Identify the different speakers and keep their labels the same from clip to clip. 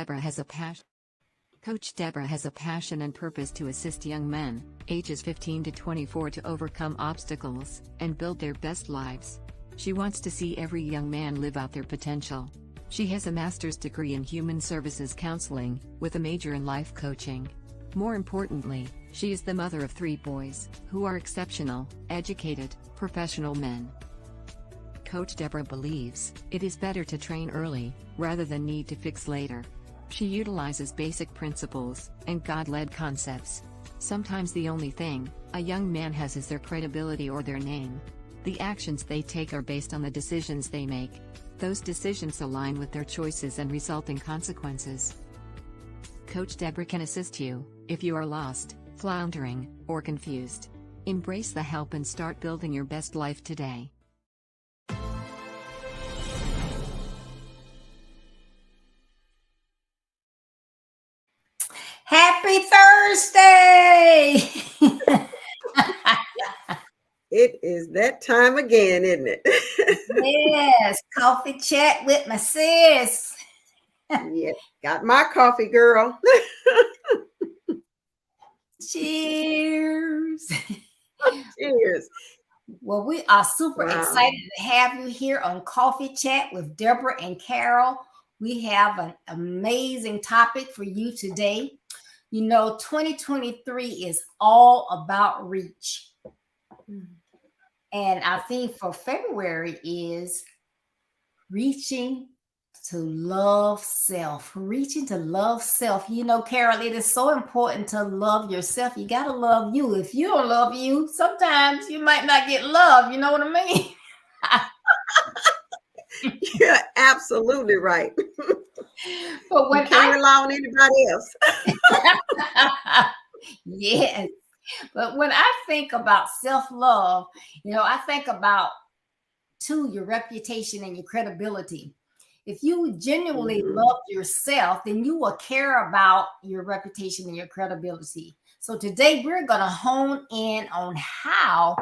Speaker 1: Deborah has a passion. Coach Deborah has a passion and purpose to assist young men, ages 15 to 24, to overcome obstacles and build their best lives. She wants to see every young man live out their potential. She has a master's degree in human services counseling, with a major in life coaching. More importantly, she is the mother of 3 boys, who are exceptional, educated, professional men. Coach Deborah believes it is better to train early, rather than need to fix later. She utilizes basic principles and God-led concepts. Sometimes the only thing a young man has is their credibility or their name. The actions they take are based on the decisions they make. Those decisions align with their choices and result in consequences. Coach Deborah can assist you if you are lost, floundering, or confused. Embrace the help and start building your best life today.
Speaker 2: Happy Thursday!
Speaker 3: It is that time again, isn't it?
Speaker 2: Yes, coffee chat with my sis.
Speaker 3: Yeah, got my coffee, girl.
Speaker 2: Cheers.
Speaker 3: Cheers.
Speaker 2: Well, we are super excited to have you here on Coffee Chat with Deborah and Carol. We have an amazing topic for you today. You know, 2023 is all about reach. And our theme for February is reaching to love self. Reaching to love self. You know, Carol, it is so important to love yourself. You got to love you. If you don't love you, sometimes you might not get love. You know what I mean?
Speaker 3: You're absolutely right.
Speaker 2: But when
Speaker 3: you can't rely on anybody else.
Speaker 2: Yes. But when I think about self-love, you know, I think about your reputation and your credibility. If you genuinely love yourself, then you will care about your reputation and your credibility. So today we're going to hone in on how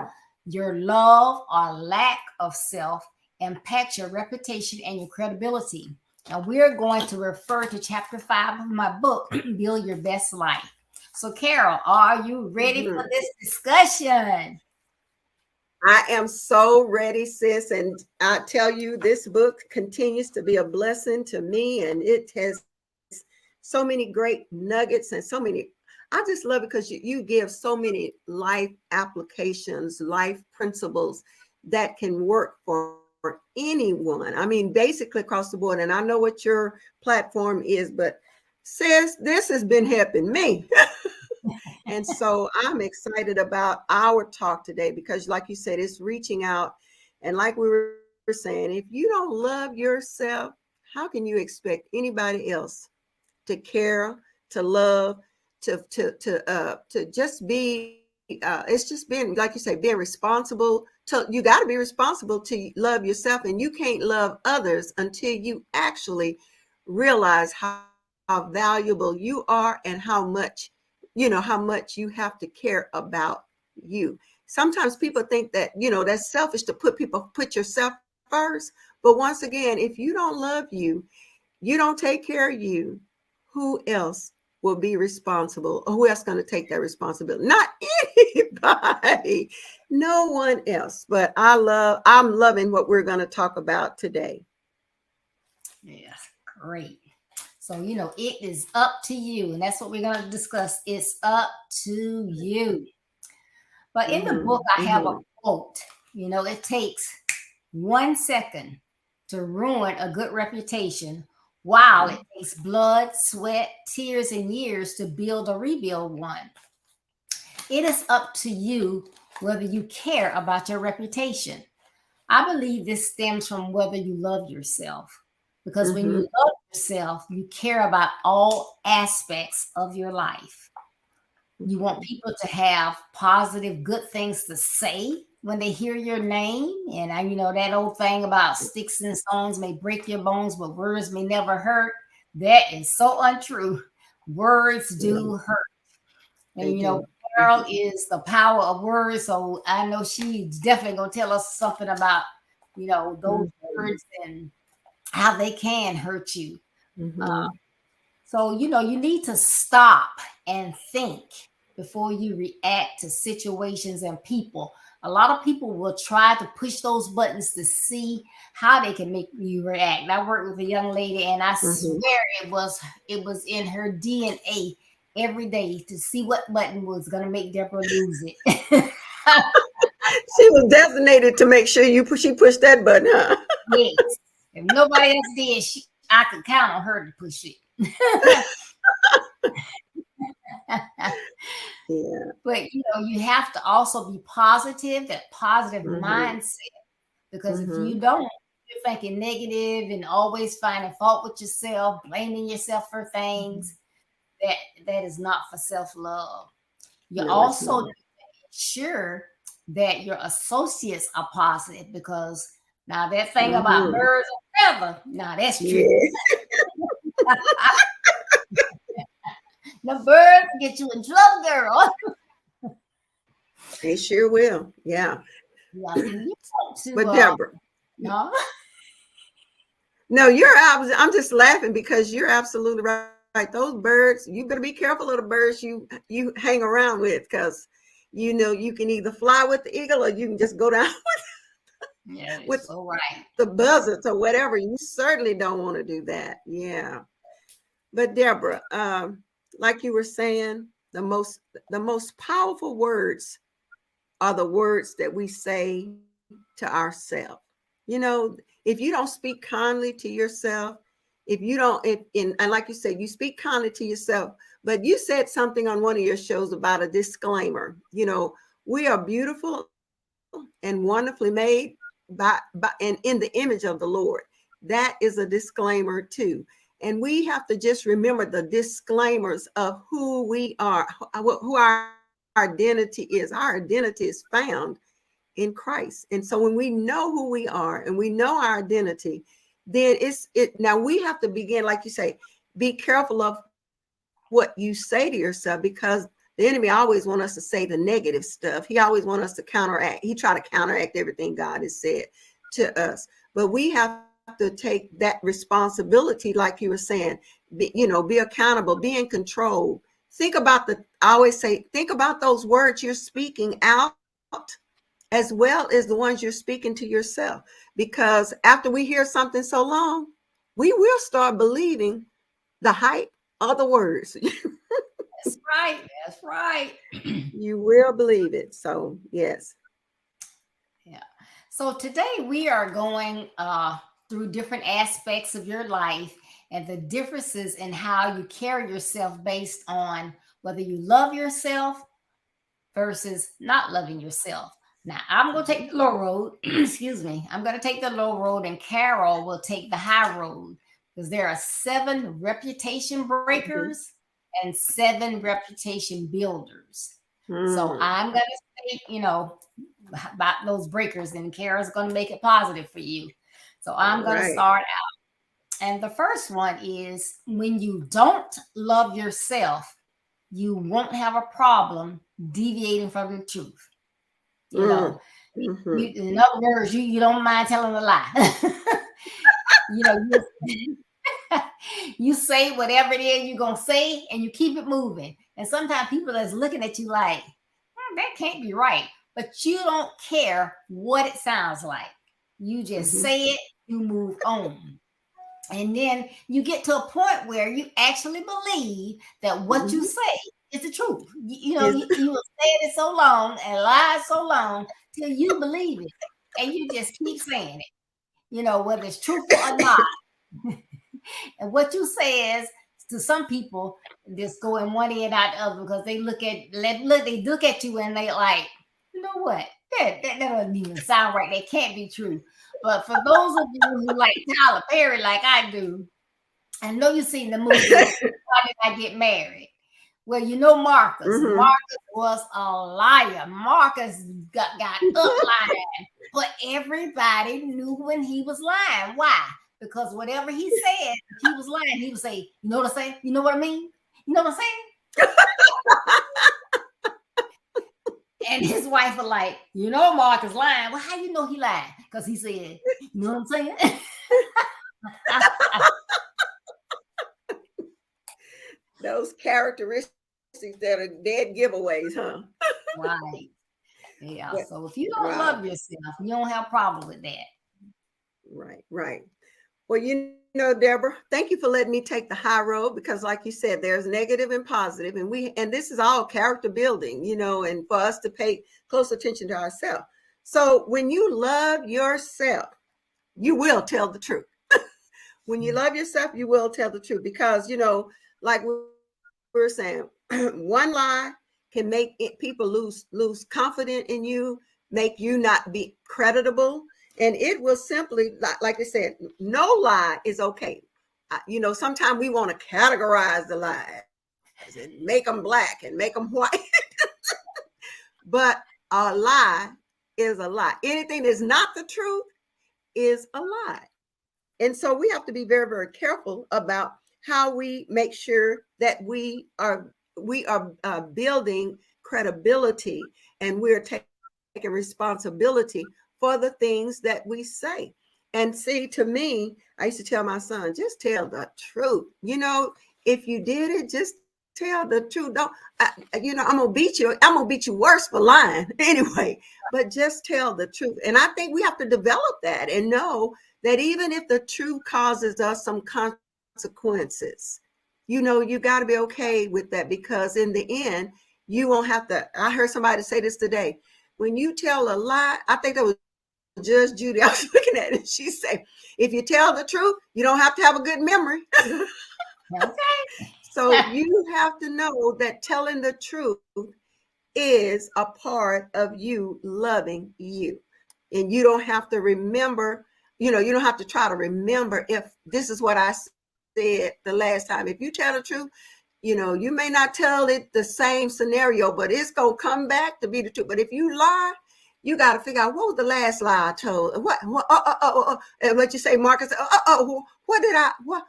Speaker 2: your love or lack of self impacts your reputation and your credibility. And we're going to refer to chapter 5 of my book, Build Your Best Life. So, Carol, are you ready for this discussion?
Speaker 3: I am so ready, sis. And I tell you, this book continues to be a blessing to me. And it has so many great nuggets and so many. I just love it because you give so many life applications, life principles that can work for anyone. I mean, basically across the board. And I know what your platform is, but sis, this has been helping me. And so I'm excited about our talk today because, like you said, it's reaching out. And like we were saying, if you don't love yourself, how can you expect anybody else to care, to love, to just be? It's just being, like you say, being responsible. You got to be responsible to love yourself, and you can't love others until you actually realize how valuable you are and how much you have to care about you. Sometimes people think that, that's selfish to put yourself first. But once again, if you don't love you, you don't take care of you, who else will be responsible? Or who else going to take that responsibility? Not anybody, no one else. But I'm loving what we're going to talk about today.
Speaker 2: Yes, great. So, it is up to you. And that's what we're going to discuss. It's up to you. But in the book, I have a quote. It takes 1 second to ruin a good reputation, while it takes blood, sweat, tears, and years to build or rebuild one. It is up to you whether you care about your reputation. I believe this stems from whether you love yourself. Because when you love yourself, you care about all aspects of your life. You want people to have positive, good things to say when they hear your name. And that old thing about sticks and stones may break your bones, but words may never hurt. That is so untrue. Words do hurt. And Carol is the power of words. So I know she's definitely going to tell us something about, those words and how they can hurt you. So, you need to stop and think before you react to situations and people. A lot of people will try to push those buttons to see how they can make you react. I worked with a young lady, and I swear it was in her DNA every day to see what button was going to make Deborah lose it.
Speaker 3: She was designated to make sure she pushed that button, huh?
Speaker 2: Yes. If nobody else did, I could count on her to push it.
Speaker 3: Yeah.
Speaker 2: But you have to also be positive, that positive mindset. Because if you don't, you're thinking negative and always finding fault with yourself, blaming yourself for things, that is not for self-love. You also make sure that your associates are positive, because now that thing about birds of feather, now that's true. Yeah. The birds get you in trouble, girl.
Speaker 3: They sure will. Yeah.
Speaker 2: But
Speaker 3: Deborah.
Speaker 2: No.
Speaker 3: No, I'm just laughing because you're absolutely right. Those birds, you better be careful of the birds you hang around with, because you can either fly with the eagle or you can just go down with the buzzards or whatever. You certainly don't want to do that. Yeah. But Deborah, like you were saying, the most powerful words are the words that we say to ourselves. If you don't speak kindly to yourself, and like you said, you speak kindly to yourself, but you said something on one of your shows about a disclaimer. We are beautiful and wonderfully made by and in the image of the Lord. That is a disclaimer too. And we have to just remember the disclaimers of who we are, who our identity is. Our identity is found in Christ. And so when we know who we are and we know our identity, then now we have to begin, like you say, be careful of what you say to yourself, because the enemy always wants us to say the negative stuff. He always wants us to counteract. He try to counteract everything God has said to us. But we have to take that responsibility, like you were saying, be accountable, be in control. I always say, think about those words you're speaking out, as well as the ones you're speaking to yourself. Because after we hear something so long, we will start believing the hype of the words.
Speaker 2: That's right. That's right.
Speaker 3: You will believe it. So, yes.
Speaker 2: Yeah. So today we are going through different aspects of your life and the differences in how you carry yourself based on whether you love yourself versus not loving yourself. Now, I'm going to take the low road. Excuse me. I'm going to take the low road, and Carol will take the high road, because there are 7 reputation breakers and 7 reputation builders. So I'm going to say, about those breakers, and Carol's going to make it positive for you. So I'm going to start out. And the first one is, when you don't love yourself, you won't have a problem deviating from the truth. In other words, you don't mind telling a lie. You say whatever it is you're going to say, and you keep it moving. And sometimes people are looking at you like, that can't be right. But you don't care what it sounds like. You just say it, you move on. And then you get to a point where you actually believe that what you say is the truth. You will say it so long and lie so long till you believe it. And you just keep saying it, whether it's truthful or not. And what you say is, to some people, just go in one ear and out the other, because they look at you and they like, you know what? That doesn't even sound right. That can't be true. But for those of you who like Tyler Perry, like I do, I know you've seen the movie Why Did I Get Married? Well, Marcus. Marcus was a liar. Marcus got up lying, but everybody knew when he was lying. Why? Because whatever he said, if he was lying, he would say, you know what I'm saying? You know what I mean? You know what I'm saying? And his wife was like, Mark is lying. Well, how you know he lied? Because he said, you know what I'm saying?
Speaker 3: Those characteristics that are dead giveaways, huh?
Speaker 2: Right. Yeah.
Speaker 3: But,
Speaker 2: So if you don't
Speaker 3: wow.
Speaker 2: love yourself, you don't have a problem with that.
Speaker 3: Right, right. Well, Deborah, thank you for letting me take the high road because, like you said, there's negative and positive, and this is all character building, and for us to pay close attention to ourselves. So when you love yourself, you will tell the truth. When you love yourself, you will tell the truth because, like we were saying, one lie can make people lose confidence in you, make you not be creditable. And it will simply, like I said, no lie is okay. Sometimes we want to categorize the lies and make them black and make them white. But a lie is a lie. Anything that's not the truth is a lie. And so we have to be very, very careful about how we make sure that we are building credibility and we're taking responsibility for the things that we say. And see, to me, I used to tell my son, just tell the truth. If you did it, just tell the truth. Don't, I'm gonna beat you. I'm gonna beat you worse for lying anyway. But just tell the truth. And I think we have to develop that and know that even if the truth causes us some consequences, you got to be okay with that because in the end, you won't have to. I heard somebody say this today. When you tell a lie, I think that was Judge Judy I was looking at it. She said, if you tell the truth, you don't have to have a good memory.
Speaker 2: Okay.
Speaker 3: So you have to know that telling the truth is a part of you loving you. And you don't have to remember, you don't have to try to remember if this is what I said the last time. If you tell the truth, you may not tell it the same scenario, but it's going to come back to be the truth. But if you lie, you got to figure out what was the last lie I told. And what you say, Marcus, what did I, what?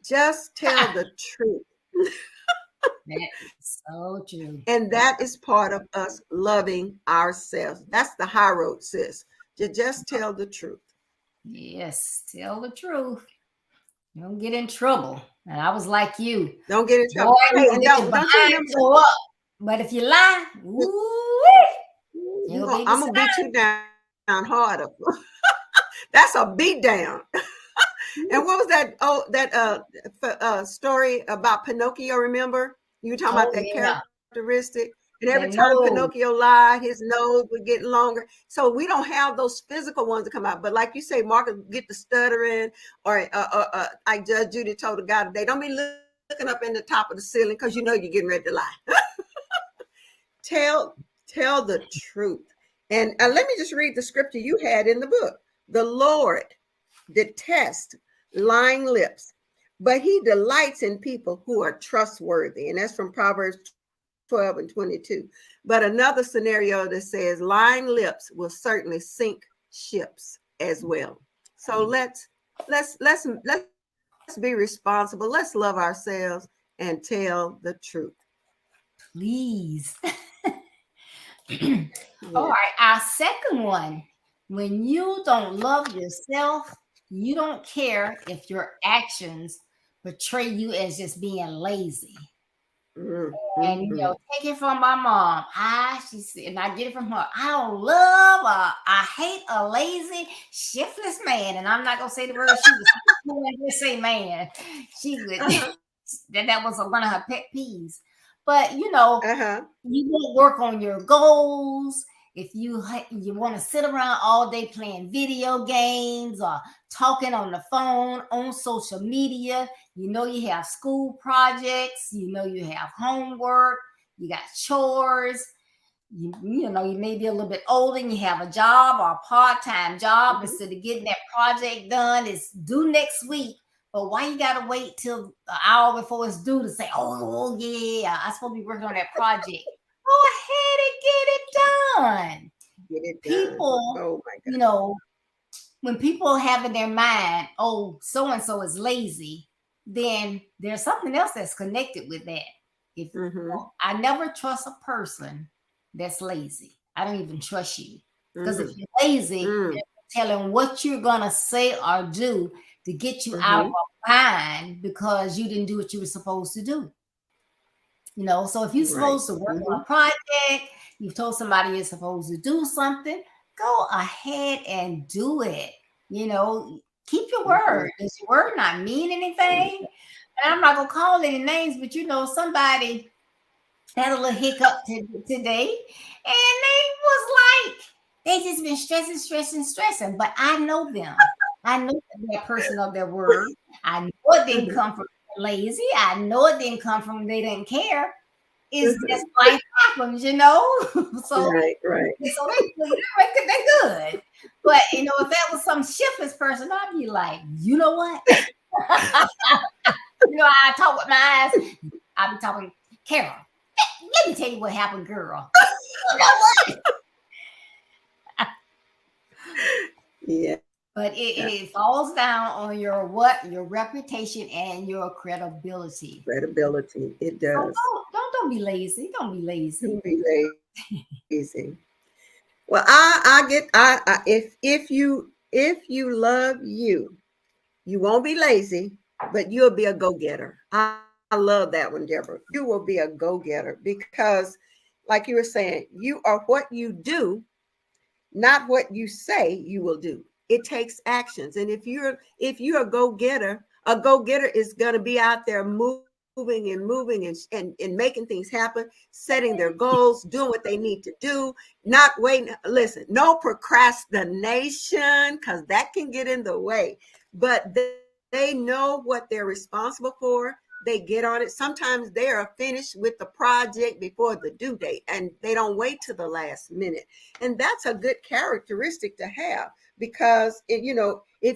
Speaker 3: Just tell the truth.
Speaker 2: That is so true.
Speaker 3: And that is part of us loving ourselves. That's the high road, sis. You just tell the truth.
Speaker 2: Yes, tell the truth. Don't get in trouble. And I was like you.
Speaker 3: Don't get in trouble.
Speaker 2: Boy,
Speaker 3: Hey, and don't you remember?
Speaker 2: go up. But if you lie,
Speaker 3: I'm gonna beat you down harder. That's a beat down. And what was that? Oh, that story about Pinocchio. Remember? You were talking about that characteristic. And every time Pinocchio lied, his nose would get longer. So we don't have those physical ones to come out. But like you say, Marcus get the stuttering, or like Judge Judy told the guy today, don't be looking up in the top of the ceiling because you're getting ready to lie. Tell the truth. And let me just read the scripture you had in the book. The Lord detests lying lips, but he delights in people who are trustworthy. And that's from Proverbs 12 and 22. But another scenario that says lying lips will certainly sink ships as well. So let's be responsible. Let's love ourselves and tell the truth.
Speaker 2: Please. All right. Our second one, when you don't love yourself, you don't care if your actions portray you as just being lazy. Mm-hmm. And take it from my mom. She said, and I get it from her. I don't love I hate a lazy, shiftless man. And I'm not gonna say the word she was just say man. She would that was one of her pet peeves. But you won't work on your goals. If you want to sit around all day playing video games or talking on the phone, on social media, you have school projects, you have homework, you got chores, you may be a little bit older and you have a job or a part-time job. Instead of getting that project done, it's due next week. But why you got to wait till an hour before it's due to say, oh yeah, I'm supposed to be working on that project. Go ahead and get it done. People, when people have in their mind, oh, so-and-so is lazy, then there's something else that's connected with that. I never trust a person that's lazy. I don't even trust you. Because if you're lazy, you're telling what you're going to say or do to get you out of a bind because you didn't do what you were supposed to do. You know, so if you're supposed to work on a project, you've told somebody you're supposed to do something, go ahead and do it. You know, keep your word. Does your word not mean anything? And I'm not gonna call any names, but you know, somebody had a little hiccup today, and they was like, they just been stressing. But I know them. I know they're a person of their word. I know it didn't come from lazy. I know it didn't come from they didn't care. It's just life happens, you know. So,
Speaker 3: right.
Speaker 2: So they good. But you know, if that was some shiftless person, I'd be like, you know what? You know, I talk with my eyes. I'll be talking, Carol. Let me tell you what happened, girl. You know what?
Speaker 3: Yeah.
Speaker 2: But it falls down on your what? Your reputation and your credibility.
Speaker 3: Credibility. It does.
Speaker 2: So don't be lazy. Don't be lazy.
Speaker 3: Don't be lazy. Well, if you love you, you won't be lazy, but you'll be a go-getter. I love that one, Deborah. You will be a go-getter because, like you were saying, you are what you do, not what you say you will do. It takes actions. And if you're a go-getter is going to be out there moving and making things happen, setting their goals, doing what they need to do, not waiting. Listen, no procrastination, because that can get in the way. But they know what they're responsible for. They get on it. Sometimes they are finished with the project before the due date, and they don't wait to the last minute. And that's a good characteristic to have, because if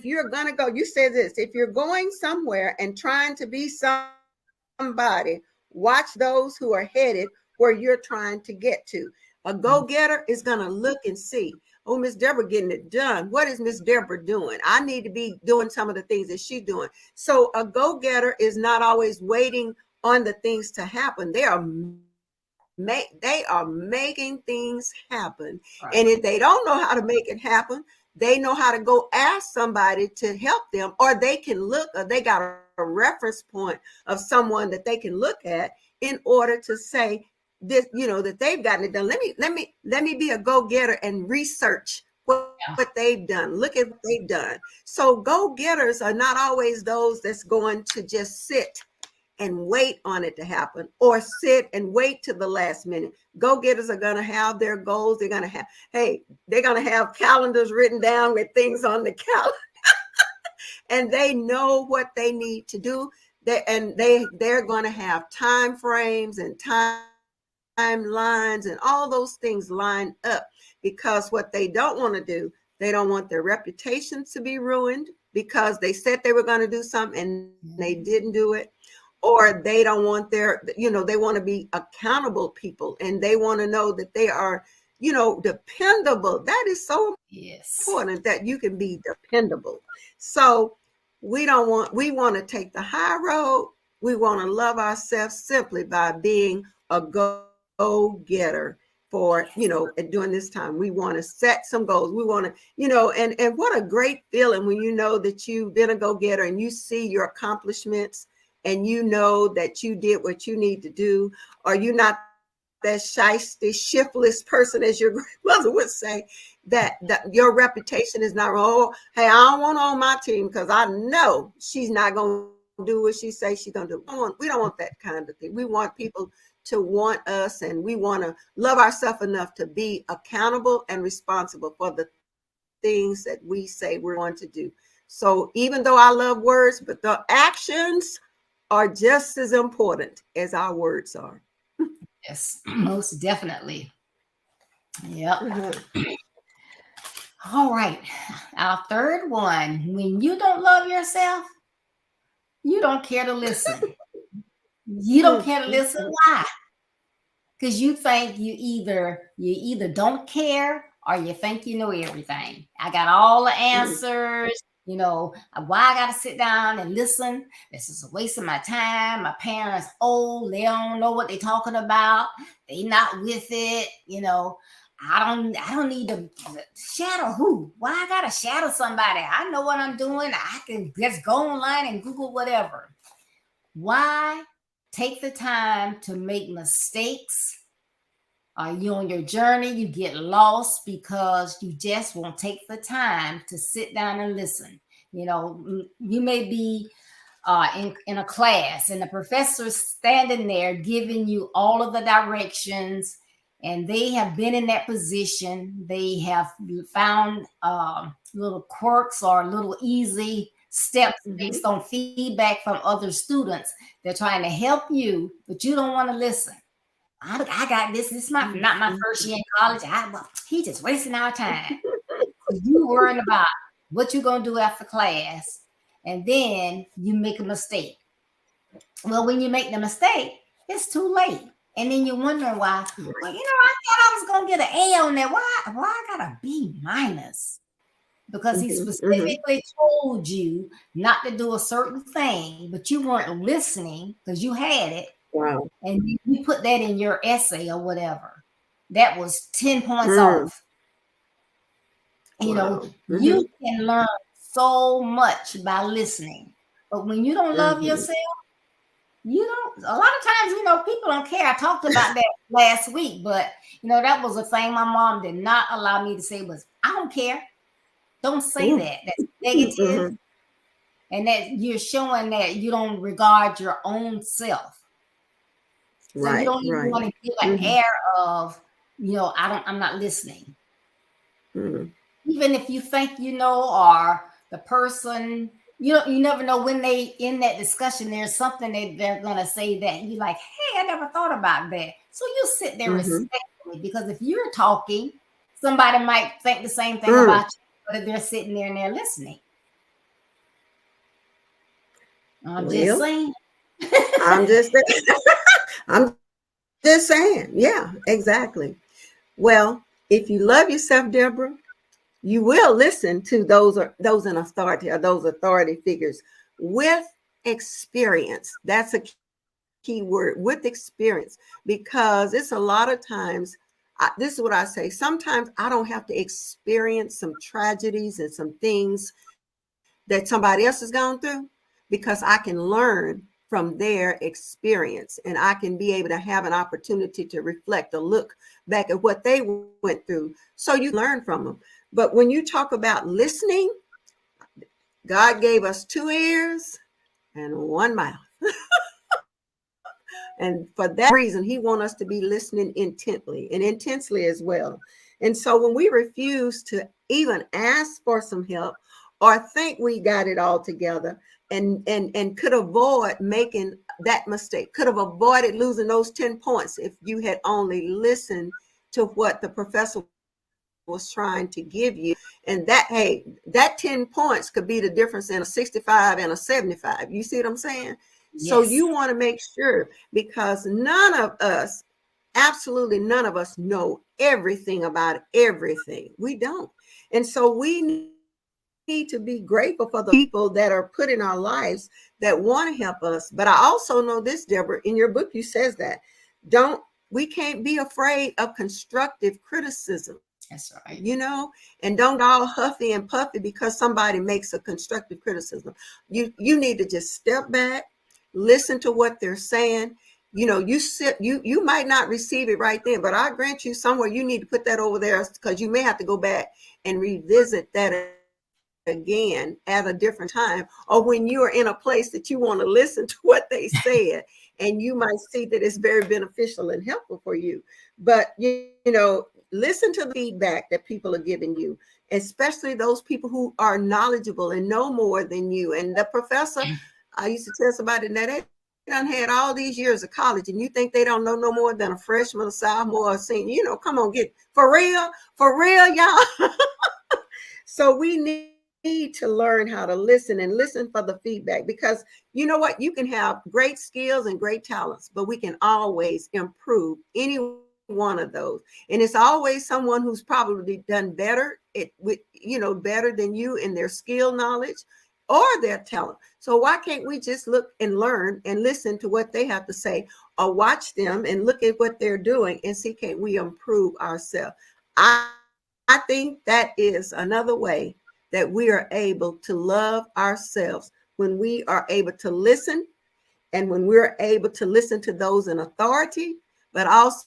Speaker 3: you're going to go, you said this, if you're going somewhere and trying to be somebody, watch those who are headed where you're trying to get to. A go-getter is going to look and see, oh, Miss Deborah getting it done. What is Miss Deborah doing? I need to be doing some of the things that she's doing. So a go-getter is not always waiting on the things to happen. They are making things happen. Right. And if they don't know how to make it happen, they know how to go ask somebody to help them, or they can look, or they got a reference point of someone that they can look at in order to say this, that they've gotten it done. Let me be a go-getter and research what they've done. Look at what they've done. So go-getters are not always those that's going to just sit and wait on it to happen, or sit and wait to the last minute. Go-getters are going to have their goals. They're going to have calendars written down with things on the calendar. And they know what they need to do. They're going to have time frames and timelines and all those things lined up, because what they don't want to do, they don't want their reputation to be ruined because they said they were going to do something and they didn't do it. Or they don't want they want to be accountable people, and they want to know that they are, dependable. That is so important, that you can be dependable. So we want to take the high road. We want to love ourselves simply by being a go-getter for, during this time. We want to set some goals. We want to, and what a great feeling when you know that you've been a go-getter and you see your accomplishments, and you know that you did what you need to do, or you're not that shysty, shiftless person, as your grandmother would say, that your reputation is not, oh, hey, I don't want on my team because I know she's not going to do what she says she's going to do. We don't want that kind of thing. We want people to want us, and we want to love ourselves enough to be accountable and responsible for the things that we say we're going to do. So even though I love words, but the actions are just as important as our words are.
Speaker 2: Yes, most definitely. Yep. All right. Our third one, when you don't love yourself, you don't care to listen. You don't care to listen. Why? Because you think you either don't care or you think you know everything. I got all the answers. Why I got to sit down and listen? This is a waste of my time. My parents old. They don't know what they're talking about. They not with it. I don't need to shadow who. Why I gotta shadow somebody? I know what I'm doing. I can just go online and Google whatever. Why take the time to make mistakes? You on your journey, you get lost because you just won't take the time to sit down and listen. You may be in a class and the professor's standing there giving you all of the directions, and they have been in that position. They have found little quirks or little easy steps based on feedback from other students. They're trying to help you, but you don't want to listen. I got this. This is not my first year in college. He just wasting our time. You worrying about what you're going to do after class, and then you make a mistake. Well, when you make the mistake, it's too late. And then you wonder why, well, I thought I was going to get an A on that. Why I got a B minus? Because he specifically told you not to do a certain thing, but you weren't listening because you had it.
Speaker 3: Wow.
Speaker 2: And you put that in your essay or whatever. That was 10 points off. You can learn so much by listening. But when you don't love yourself, you don't. A lot of times, people don't care. I talked about that last week, but that was a thing my mom did not allow me to say was, I don't care. Don't say that. That's negative. And that you're showing that you don't regard your own self. So you don't even want to give an air of, I'm not listening. Even if you think or the person, you never know when they in that discussion, there's something that they're gonna say that you're like, hey, I never thought about that. So you sit there respectfully, because if you're talking, somebody might think the same thing about you, but if they're sitting there and they're listening. I'm just saying.
Speaker 3: I'm just saying. Yeah, exactly. Well, if you love yourself, Deborah, you will listen to those in authority, or those authority figures with experience. That's a key word, with experience, because it's a lot of times, this is what I say, sometimes I don't have to experience some tragedies and some things that somebody else has gone through, because I can learn from their experience, and I can be able to have an opportunity to reflect or look back at what they went through, so you learn from them. But when you talk about listening, God gave us 2 ears and 1 mouth. And for that reason, he wants us to be listening intently and intensely as well. And so when we refuse to even ask for some help, or think we got it all together, and could avoid making that mistake, could have avoided losing those 10 points if you had only listened to what the professor was trying to give you. And that 10 points could be the difference in a 65 and a 75. You see what I'm saying? Yes. So you want to make sure, because absolutely none of us know everything about everything. We don't. And so we need to be grateful for the people that are put in our lives that want to help us. But I also know this, Deborah, in your book, you says that we can't be afraid of constructive criticism.
Speaker 2: That's right.
Speaker 3: And don't all huffy and puffy because somebody makes a constructive criticism. You need to just step back, listen to what they're saying. You might not receive it right then, but I grant you somewhere you need to put that over there, because you may have to go back and revisit that again at a different time, or when you are in a place that you want to listen to what they said, and you might see that it's very beneficial and helpful for you. But listen to the feedback that people are giving you, especially those people who are knowledgeable and know more than you. And the professor, I used to tell somebody that they done had all these years of college, and you think they don't know no more than a freshman, a sophomore, or a senior. Come on, get for real, y'all. So we need to learn how to listen, and listen for the feedback, because you know what? You can have great skills and great talents, but we can always improve any one of those. And it's always someone who's probably done better better than you in their skill, knowledge, or their talent. So why can't we just look and learn and listen to what they have to say, or watch them and look at what they're doing and see, can we improve ourselves? I, I think that is another way that we are able to love ourselves, when we are able to listen, and when we're able to listen to those in authority, but also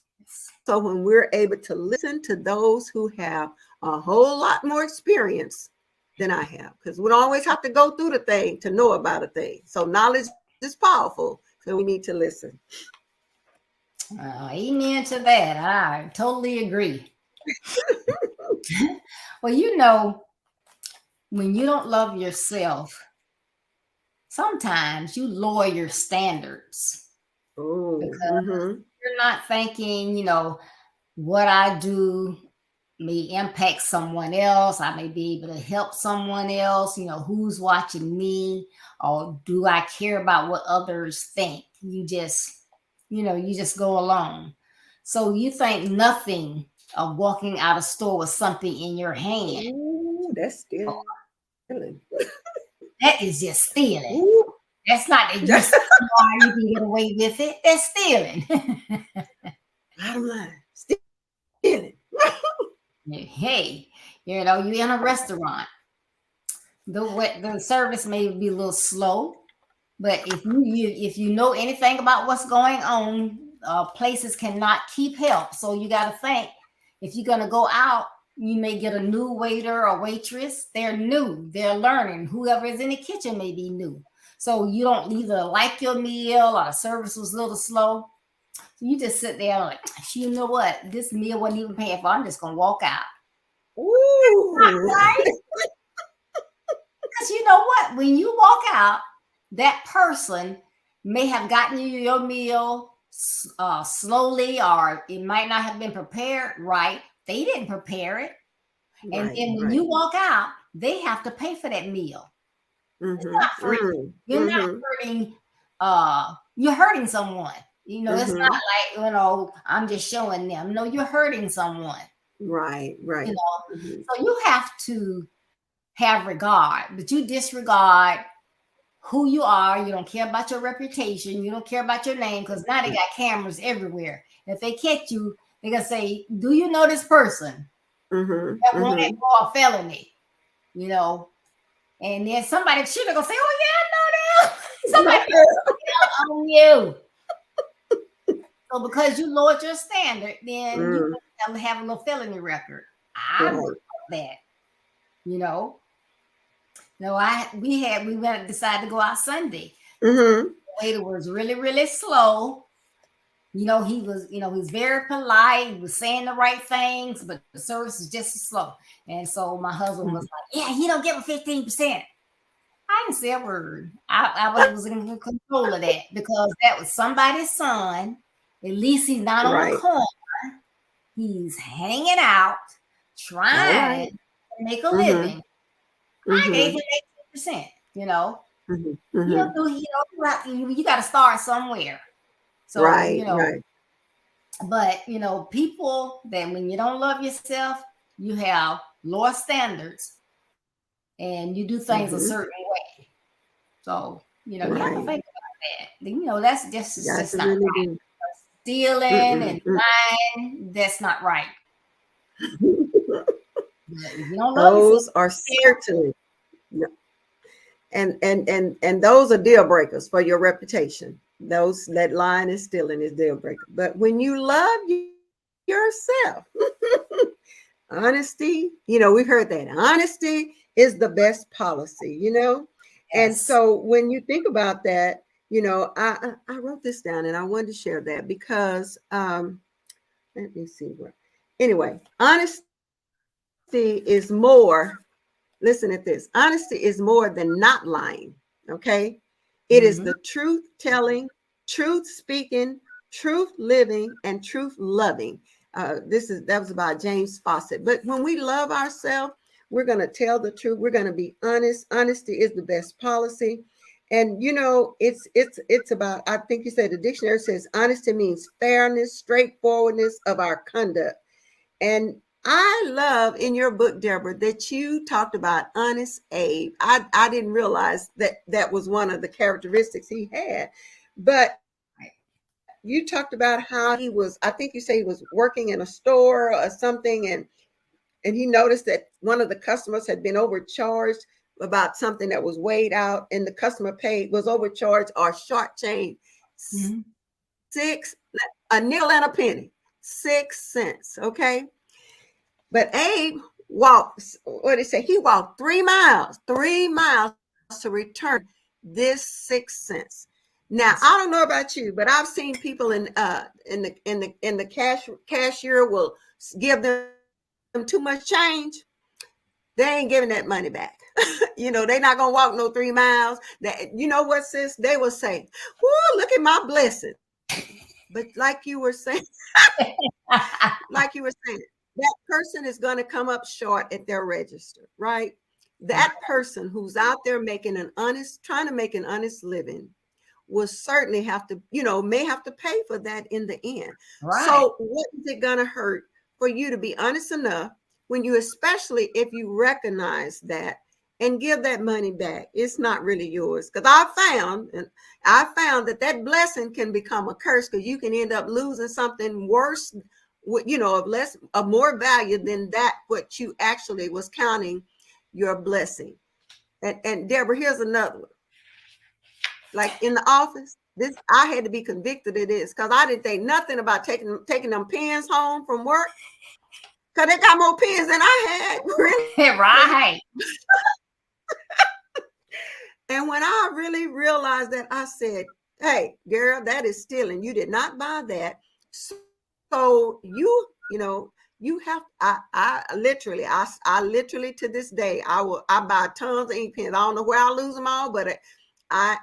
Speaker 3: when we're able to listen to those who have a whole lot more experience than I have, because we don't always have to go through the thing to know about a thing. So knowledge is powerful, so we need to listen.
Speaker 2: Amen to that. I totally agree. Well, you know, when you don't love yourself, sometimes you lower your standards because you're not thinking, you know, what I do may impact someone else. I may be able to help someone else, you know, who's watching me, or do I care about what others think? You just, you know, you just go along. So you think nothing of walking out of store with something in your hand.
Speaker 3: Ooh, that's stealing.
Speaker 2: That is just stealing.
Speaker 3: Ooh.
Speaker 2: That's not that you can get away with it. That's stealing.
Speaker 3: Bottom line, stealing.
Speaker 2: Hey, you know, you're in a restaurant. The service may be a little slow, but if you know anything about what's going on, places cannot keep help. So you got to think, if you're gonna go out, you may get a new waiter or waitress. They're new, they're learning. Whoever is in the kitchen may be new. So you don't either like your meal or the service was a little slow. So you just sit there like, you know what? This meal wasn't even paying for. I'm just gonna walk out.
Speaker 3: Ooh.
Speaker 2: Right? Because you know what? When you walk out, that person may have gotten you your meal slowly, or it might not have been prepared right. They didn't prepare it. And then when you walk out, they have to pay for that meal. It's not free. You're not hurting, you're hurting someone. You know, it's not like, you know, I'm just showing them. No, you're hurting someone.
Speaker 3: Right.
Speaker 2: You know, so you have to have regard, but you disregard who you are. You don't care about your reputation. You don't care about your name, because now they got cameras everywhere. If they catch you, they're gonna say, "Do you know this person that wanted for a felony?" You know, and then somebody should gonna say, "Oh yeah, I know them." Somebody on you. So because you lowered your standard, then you have a little felony record. I would that, you know. No, we went decided to go out Sunday. The waiter was really, really slow. You know, he was very polite. He was saying the right things, but the service was just slow. And so my husband was like, "Yeah, he don't give him 15%." I didn't say a word. I was in control of that, because that was somebody's son. At least he's not on the corner. He's hanging out, trying to make a living. I gave him 18%, you know. You got to start somewhere. So, you know, but, you know, people that when you don't love yourself, you have lower standards and you do things a certain way. So, you know, you have to think about that. You know, that's just not right. Stealing and lying, that's not right. If you don't love
Speaker 3: those
Speaker 2: yourself,
Speaker 3: are certainly, and those are deal breakers for your reputation. That lying and stealing is deal breaker. But when you love yourself, honesty, you know, we've heard that honesty is the best policy, you know. And so when you think about that, you know, I wrote this down and I wanted to share that because let me see where. Anyway, honesty is more. Listen at this. Honesty is more than not lying. Okay. It is the truth telling, truth speaking, truth living, and truth loving. That was about James Fawcett. But when we love ourselves, we're going to tell the truth. We're going to be honest. Honesty is the best policy. And, you know, it's about, I think you said the dictionary says honesty means fairness, straightforwardness of our conduct. And I love in your book, Deborah, that you talked about honest Abe. I didn't realize that was one of the characteristics he had. But you talked about how he was, I think you say he was working in a store or something, and he noticed that one of the customers had been overcharged about something that was weighed out, and the customer was overcharged or shortchanged
Speaker 2: Mhm.
Speaker 3: a nickel and a penny, 6 cents. Okay. But Abe walked, what did he say? He walked 3 miles to return this 6 cents. Now, I don't know about you, but I've seen people in the cashier will give them too much change. They ain't giving that money back. They're not gonna walk no 3 miles. That, you know what, sis? They will say, "Whoa, look at my blessing." But like you were saying, that person is going to come up short at their register, right? That person who's out there trying to make an honest living will certainly have to, may have to pay for that in the end.
Speaker 2: Right.
Speaker 3: So what is it going to hurt for you to be honest enough especially if you recognize that and give that money back? It's not really yours. Because I found that blessing can become a curse, because you can end up losing something worse, of more value than that what you actually was counting your blessing. And Deborah, here's another one. Like in the office, I had to be convicted of this, because I didn't think nothing about taking them pens home from work, because they got more pens than I had. Really.
Speaker 2: Right.
Speaker 3: And when I really realized that, I said, "Hey, girl, that is stealing. You did not buy that. So you have." I literally to this day, I buy tons of ink pens. I don't know where I lose them all, but I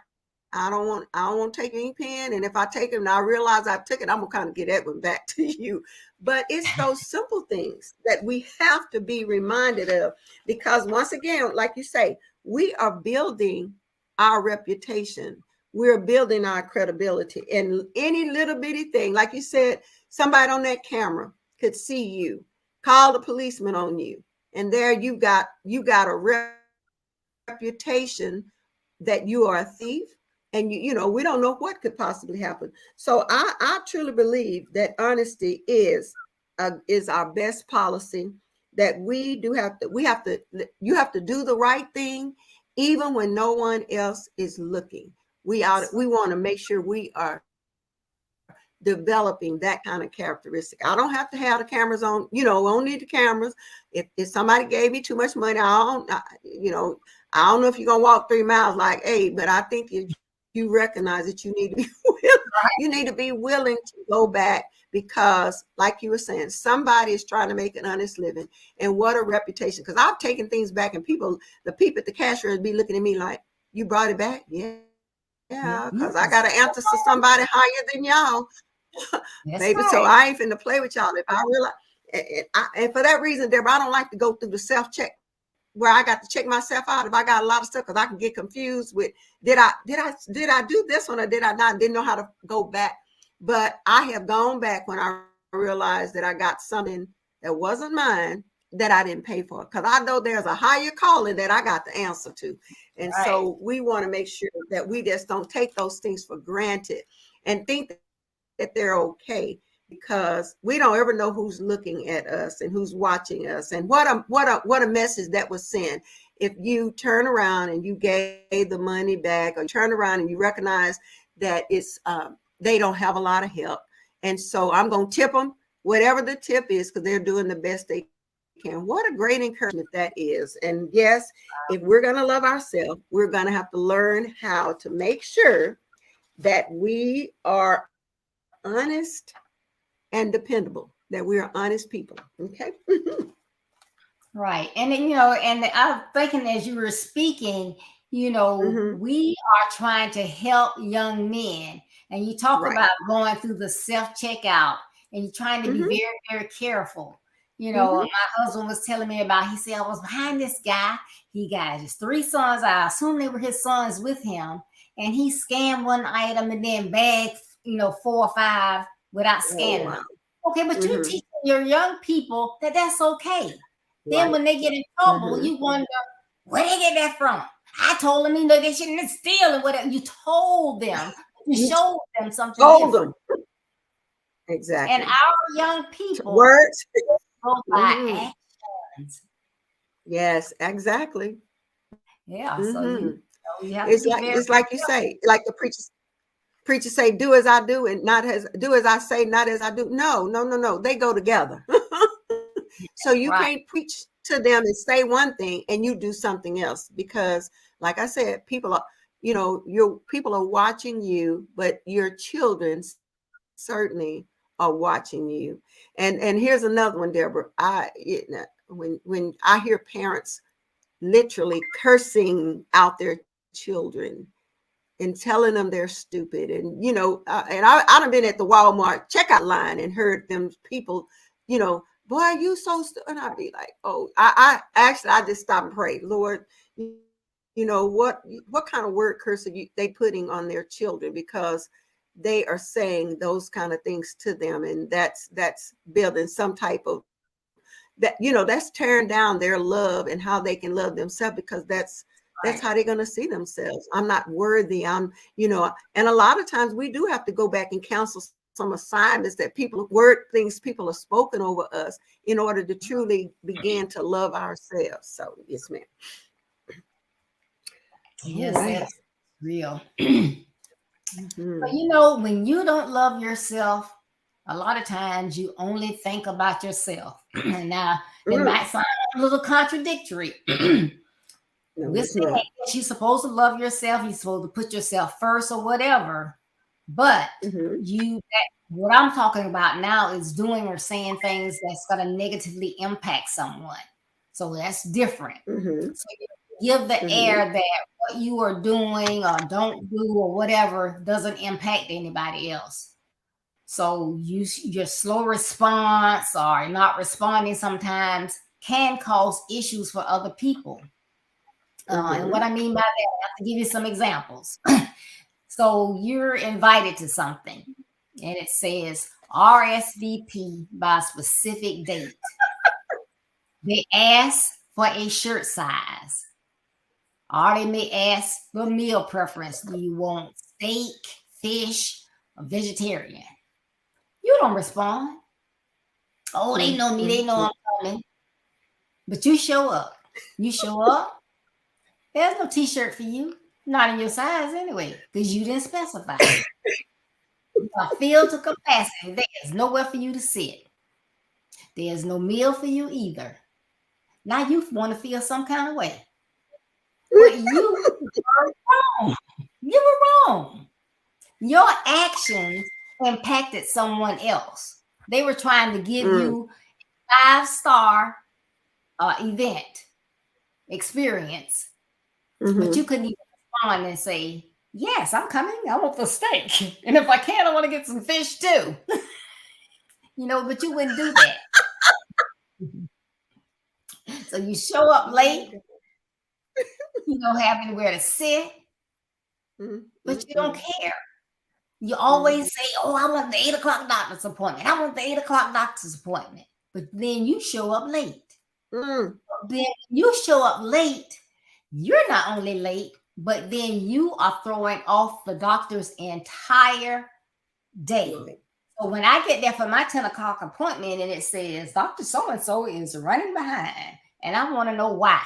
Speaker 3: don't want to take an ink pen. And if I take them and I realize I took it, I'm gonna kind of get that one back to you. But it's those simple things that we have to be reminded of, because once again, like you say, we are building our reputation. We're building our credibility. And any little bitty thing, like you said, somebody on that camera could see you, call the policeman on you, and there you got a reputation that you are a thief. And we don't know what could possibly happen. So I truly believe that honesty is our best policy. That you have to do the right thing, even when no one else is looking. We want to make sure we are developing that kind of characteristic. I don't have to have the cameras on. I don't need the cameras. If somebody gave me too much money, I don't know if you're gonna walk 3 miles like, hey, but I think if you recognize that you need to be you need to be willing to go back, because like you were saying, somebody is trying to make an honest living. And what a reputation. Because I've taken things back, and the people at the cashier would be looking at me like, "You brought it back?" Yeah, because I got to answer to somebody higher than y'all. Maybe right. So I ain't finna play with y'all. If I realize, and for that reason, Deborah, I don't like to go through the self-check where I got to check myself out if I got a lot of stuff, because I can get confused with did I do this one or did I not? Didn't know how to go back. But I have gone back when I realized that I got something that wasn't mine that I didn't pay for, because I know there's a higher calling that I got the answer to. And right. So we want to make sure that we just don't take those things for granted and think that they're okay, because we don't ever know who's looking at us and who's watching us, and what a message that was sent. If you turn around and you gave the money back, or turn around and you recognize that it's they don't have a lot of help, and so I'm going to tip them whatever the tip is, because they're doing the best they can. What a great encouragement that is. And yes, if we're going to love ourselves, we're going to have to learn how to make sure that we are honest and dependable, that we are honest people. Okay.
Speaker 2: Right. And and I'm thinking as you were speaking,
Speaker 3: Mm-hmm.
Speaker 2: we are trying to help young men, and you talk
Speaker 3: Right.
Speaker 2: about going through the self-checkout, and you're trying to be
Speaker 3: Mm-hmm.
Speaker 2: very, very careful.
Speaker 3: Mm-hmm.
Speaker 2: My husband was telling me about, he said, I was behind this guy. He got his 3 sons. I assume they were his sons with him. And he scanned one item and then bagged, 4 or 5 without scanning them. Okay, but you're teaching your young people that that's okay. Then when they get in trouble, you wonder, where they get that from? I told them, they shouldn't steal and whatever. You told them. You showed them something different. And
Speaker 3: Exactly.
Speaker 2: our young people
Speaker 3: Words.
Speaker 2: go
Speaker 3: Mhm.
Speaker 2: by actions.
Speaker 3: Yes, exactly.
Speaker 2: Yeah, so
Speaker 3: Hmm.
Speaker 2: you have to
Speaker 3: It's
Speaker 2: be
Speaker 3: like,
Speaker 2: very,
Speaker 3: it's
Speaker 2: very
Speaker 3: like you say, like the preacher say, do as I do and not as do as I say, not as I do. No, no, no, no. They go together. So you
Speaker 2: right.
Speaker 3: can't preach to them and say one thing and you do something else because, like I said, people are, your people are watching you, but your children certainly are watching you. And here's another one, Deborah. When I hear parents literally cursing out their children and telling them they're stupid, and and I done been at the Walmart checkout line and heard them people, boy, you so and I'd be like, oh, I just stop and pray, Lord, what kind of word curse are they putting on their children, because they are saying those kind of things to them, and that's building some type of that's tearing down their love and how they can love themselves, because that's
Speaker 2: Right.
Speaker 3: how they're going to see themselves. I'm not worthy. And a lot of times we do have to go back and counsel some assignments that things people have spoken over us in order to truly begin to love ourselves. So yes, ma'am. All
Speaker 2: Yes,
Speaker 3: right.
Speaker 2: that's real. But
Speaker 3: Mhm.
Speaker 2: when you don't love yourself, a lot of times you only think about yourself. Now, it
Speaker 3: Mm.
Speaker 2: might sound a little contradictory.
Speaker 3: No,
Speaker 2: We're
Speaker 3: it's
Speaker 2: saying
Speaker 3: not.
Speaker 2: that you're supposed to love yourself, you're supposed to put yourself first or whatever. But
Speaker 3: Mhm.
Speaker 2: what I'm talking about now is doing or saying things that's going to negatively impact someone. So that's different.
Speaker 3: Mhm.
Speaker 2: So you give the
Speaker 3: Mhm.
Speaker 2: air that what you are doing or don't do or whatever doesn't impact anybody else. So your slow response or not responding sometimes can cause issues for other people. And what
Speaker 3: Mhm.
Speaker 2: I mean by that, I have to give you some examples. So you're invited to something and it says RSVP by a specific date. They ask for a shirt size, or they may ask for meal preference. Do you want steak, fish, or vegetarian? You don't respond. Oh, they know me. They know
Speaker 3: Mhm.
Speaker 2: I'm coming. But you show up. You show up. There's no t-shirt for you. Not in your size anyway, because you didn't specify. You are filled to capacity. There's nowhere for you to sit. There's no meal for you either. Now you want to feel some kind of way. But you were wrong. You were wrong. Your actions impacted someone else. They were trying to give
Speaker 3: Mm.
Speaker 2: you 5-star event experience, but you
Speaker 3: Mhm.
Speaker 2: couldn't even respond and say, yes, I'm coming. I want the steak. And if I can, I want to get some fish too. But you wouldn't do that. So you show up
Speaker 3: Oh my
Speaker 2: late,
Speaker 3: God.
Speaker 2: you don't have anywhere to sit,
Speaker 3: Mm.
Speaker 2: but you don't
Speaker 3: Mm.
Speaker 2: care. You
Speaker 3: Mm.
Speaker 2: always say, oh, I want the 8 o'clock doctor's appointment. I want the 8 o'clock doctor's appointment. But then you show up late.
Speaker 3: Mm.
Speaker 2: Then you show up late, you're not only late, but then you are throwing off the doctor's entire day.
Speaker 3: Right.
Speaker 2: So when I get there for my 10 o'clock appointment and it says Dr. So-and-so is running behind, and I want to know why.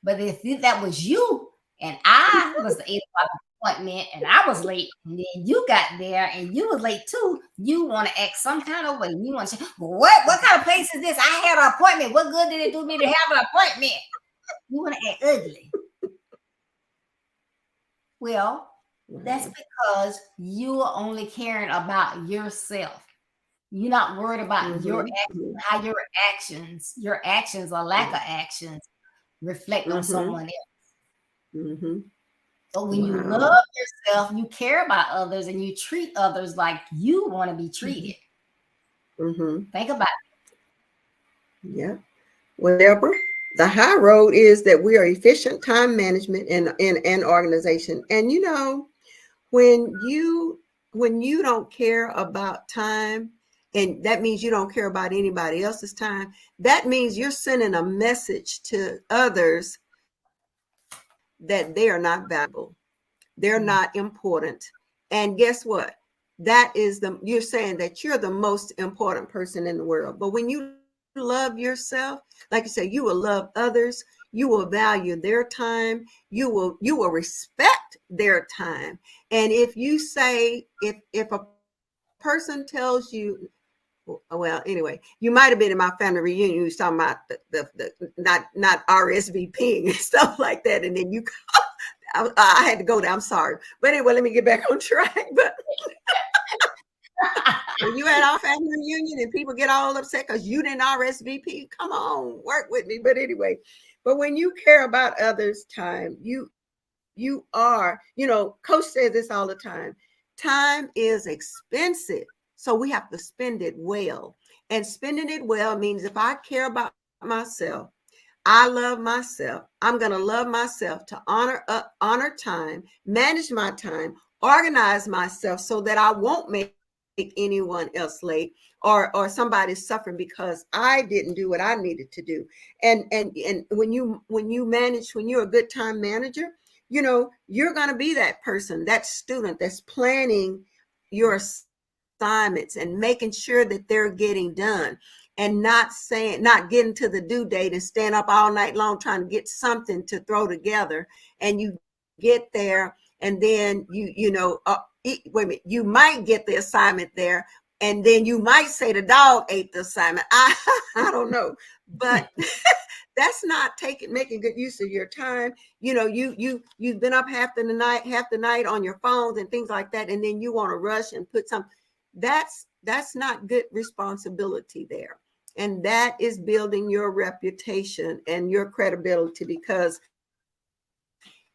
Speaker 2: But if that was you and I was the 8 o'clock appointment and I was late, and then you got there and you was late too, you want to act some kind of way. You want to say, what kind of place is this? I had an appointment. What good did it do me to have an appointment? You want to act ugly. Well, that's
Speaker 3: Wow.
Speaker 2: because you are only caring about yourself. You're not worried about your
Speaker 3: Mhm.
Speaker 2: actions,
Speaker 3: Mhm.
Speaker 2: how your actions or lack of actions reflect on
Speaker 3: Mhm.
Speaker 2: someone else.
Speaker 3: Mhm.
Speaker 2: But when you
Speaker 3: Wow.
Speaker 2: love yourself, you care about others and you treat others like you want to be
Speaker 3: Mhm.
Speaker 2: treated.
Speaker 3: Mhm.
Speaker 2: Think about
Speaker 3: Yeah. Whatever. The high road is that we are efficient time management and organization. And when you don't care about time, and that means you don't care about anybody else's time, that means you're sending a message to others that they are not valuable, they're
Speaker 2: it.
Speaker 3: not important. And guess what? you're saying that you're the most important person in the world. But when you love yourself, like you say, you will love others, you will value their time, you will respect their time. And if you say, if a person tells you, well, anyway, you might have been in my family reunion. You was talking about the not RSVPing and stuff like that, and then I had to go there. I'm sorry, but anyway, let me get back on track. But when you had our family reunion and people get all upset because you didn't RSVP, come on, work with me. But anyway, but when you care about others' time, you are, Coach says this all the time. Time is expensive. So we have to spend it well. And spending it well means if I care about myself, I love myself, I'm going to love myself to honor time, manage my time, organize myself so that I won't make anyone else late or somebody's suffering because I didn't do what I needed to do. And when you're a good time manager, you're going to be that person, that student that's planning your assignments and making sure that they're getting done, and not getting to the due date and stand up all night long trying to get something to throw together. And you get there and then wait a minute, you might get the assignment there and then you might say the dog ate the assignment. I don't know, but that's not making good use of your time. You've been up half the night on your phones and things like that, and then you want to rush and put some. That's not good responsibility there, and that is building your reputation and your credibility. Because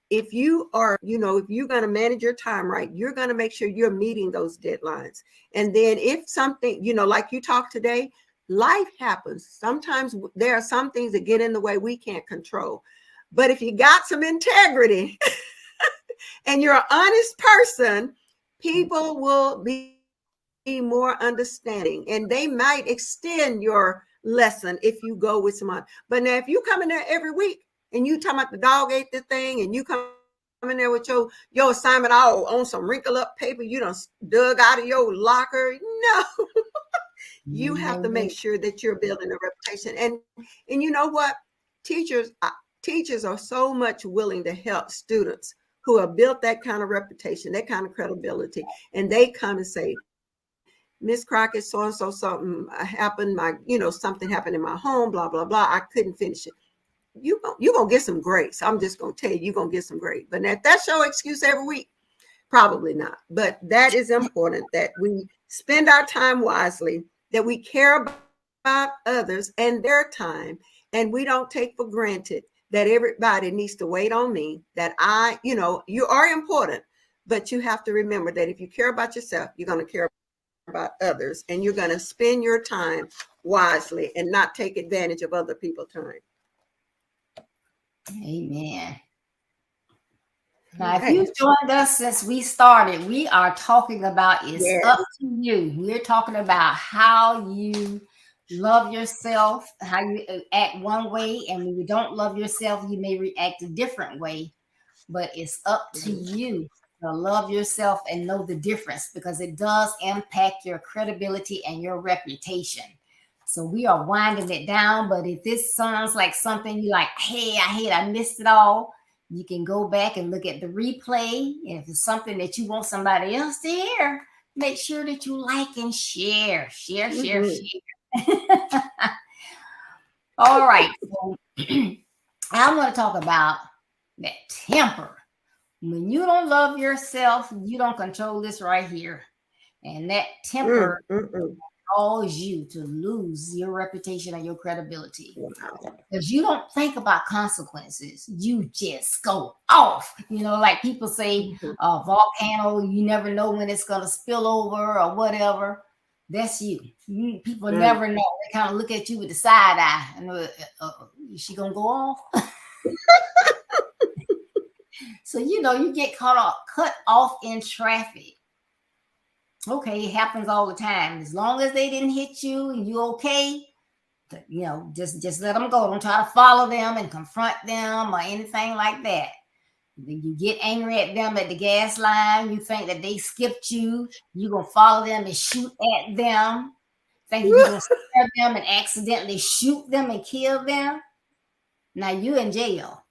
Speaker 3: if you are, if you're going to manage your time right, you're going to make sure you're meeting those deadlines. And then if something, like you talked today, life happens. Sometimes there are some things that get in the way we can't control. But if you got some integrity and you're an honest person, people will be more understanding, and they might extend your lesson if you go with someone. But now if you come in there every week and you talking about the dog ate the thing, and you come in there with your assignment all on some wrinkle up paper you done dug out of your locker, no. You have to make sure that you're building a reputation. And you know what? Teachers are so much willing to help students who have built that kind of reputation, that kind of credibility. And they come and say, Miss Crockett, so-and-so something happened. Something happened in my home, blah, blah, blah. I couldn't finish it. You're going to get some grace. I'm just going to tell you, you're going to get some grace. But if that's your excuse every week, probably not. But that is important, that we spend our time wisely, that we care about others and their time, and we don't take for granted that everybody needs to wait on me, that you are important, but you have to remember that if you care about yourself, you're going to care about others, and you're going to spend your time wisely and not take advantage of other people's time.
Speaker 2: Amen. Now, if you've joined us since we started, we are talking about up to you. We're talking about how you love yourself, how you act one way, and when you don't love yourself, you may react a different way. But it's up to you to love yourself and know the difference, because it does impact your credibility and your reputation. So we are winding it down. But if this sounds like something you like, hey, I missed it all, you can go back and look at the replay. And if it's something that you want somebody else to hear, make sure that you like and share. All right. So I want to talk about that temper. When you don't love yourself, you don't control this right here. And that temper cause you to lose your reputation and your credibility. Because you don't think about consequences. You just go off. Like people say, a volcano, you never know when it's going to spill over or whatever. That's you. People never know. They kind of look at you with the side eye. And is she going to go off? So, you get cut off in traffic. Okay, it happens all the time. As long as they didn't hit you and you okay, just let them go. Don't try to follow them and confront them or anything like that. Then you get angry at them at the gas line. You think that they skipped you. You're going to follow them and shoot at them. Thinking you're going to scare them and accidentally shoot them and kill them. Now you in jail.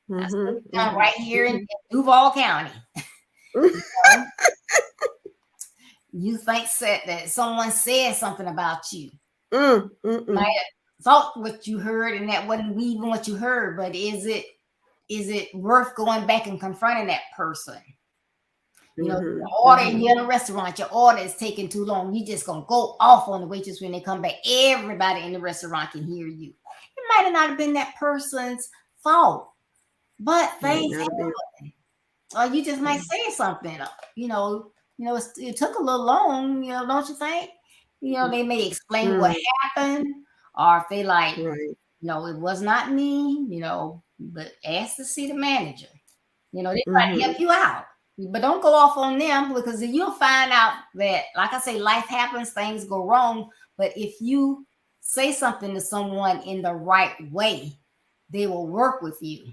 Speaker 2: That's right here in Duval County. You think that someone said something about you. Might have thought what you heard, and that wasn't even what you heard. But is it worth going back and confronting that person? You know, your order, you're in a restaurant, your order is taking too long. You just gonna go off on the waitress when they come back. Everybody in the restaurant can hear you. It might have not been that person's fault, but things happen. Or you just might say something. It took a little long. Don't you think? They may explain what happened, or if they like, it was not me. But ask to see the manager. They try to help you out. But don't go off on them, because you'll find out that, like I say, life happens, things go wrong. But if you say something to someone in the right way, they will work with you.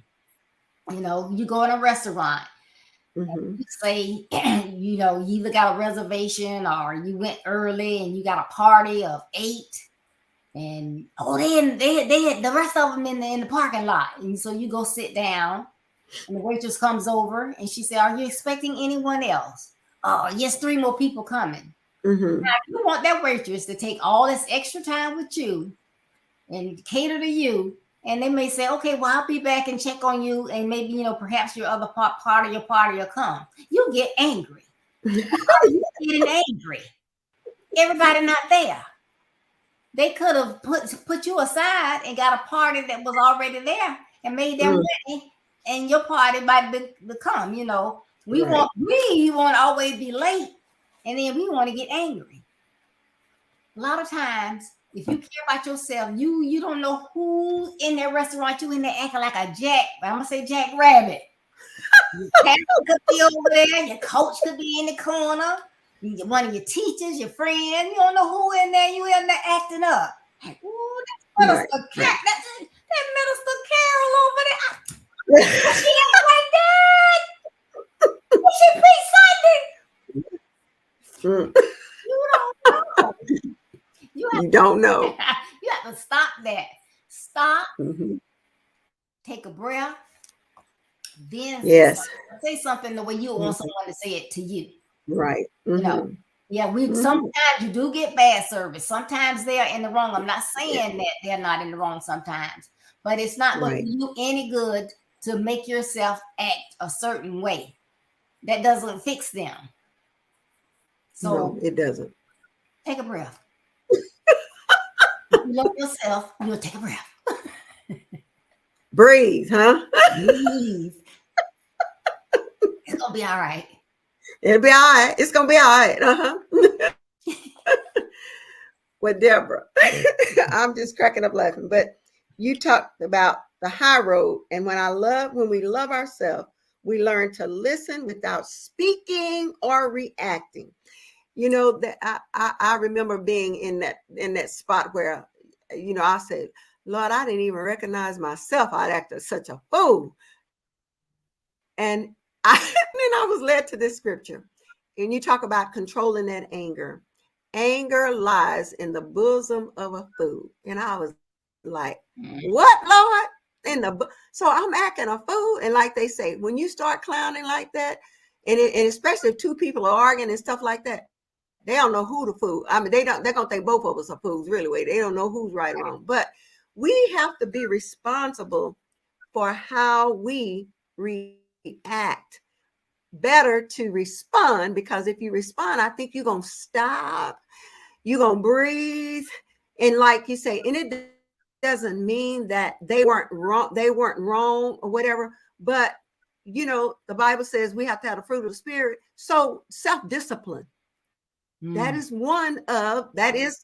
Speaker 2: You go in a restaurant, you say, you either got a reservation or you went early and you got a party of 8, and they had the rest of them in the parking lot, and so you go sit down. And the waitress comes over and she said, "Are you expecting anyone else?" "Oh, yes, 3 more people coming." Now, you want that waitress to take all this extra time with you and cater to you. And they may say, "Okay, well, I'll be back and check on you. And maybe, perhaps your other part of your party will come." You get angry. You getting angry. Everybody not there. They could have put you aside and got a party that was already there and made them ready. And your party might become, we want to always be late, and then we want to get angry. A lot of times, if you care about yourself, you don't know who's in that restaurant. You in there acting like a I'm gonna say Jack Rabbit. Your pastor could be over there. Your coach could be in the corner. One of your teachers, your friend. You don't know who in there. You in there acting up. Like, ooh, that's that Minister Carol over there. She act like that. She preach Sunday. You don't know. You have to stop that. Stop. Take a breath. Then say something the way you want someone to say it to you.
Speaker 3: Right.
Speaker 2: Sometimes you do get bad service. Sometimes they are in the wrong. I'm not saying that they're not in the wrong sometimes, but it's not going to do you any good to make yourself act a certain way. That doesn't fix them. So
Speaker 3: no, it doesn't.
Speaker 2: Take a breath. If you love yourself, you'll take a breath.
Speaker 3: Breathe, huh?
Speaker 2: Breathe. It's gonna be all right.
Speaker 3: It'll be all right. It's gonna be all right. Well, Deborah, I'm just cracking up laughing. But you talked about the high road, and when we love ourselves, we learn to listen without speaking or reacting. That I remember being in that spot where, I said, "Lord, I didn't even recognize myself. I'd acted such a fool." And then I was led to this scripture, and you talk about controlling that anger. Anger lies in the bosom of a fool. And I was like, "What, Lord?" So I'm acting a fool. And like they say, when you start clowning like that, and especially if 2 people are arguing and stuff like that, they don't know who the fool. I mean, they're gonna think both of us are fools, really. They don't know who's right or wrong. But we have to be responsible for how we react. Better to respond, because if you respond, I think you're gonna stop, you're gonna breathe, and like you say, and it doesn't mean that they weren't wrong or whatever, but the Bible says we have to have the fruit of the Spirit. So self-discipline, that is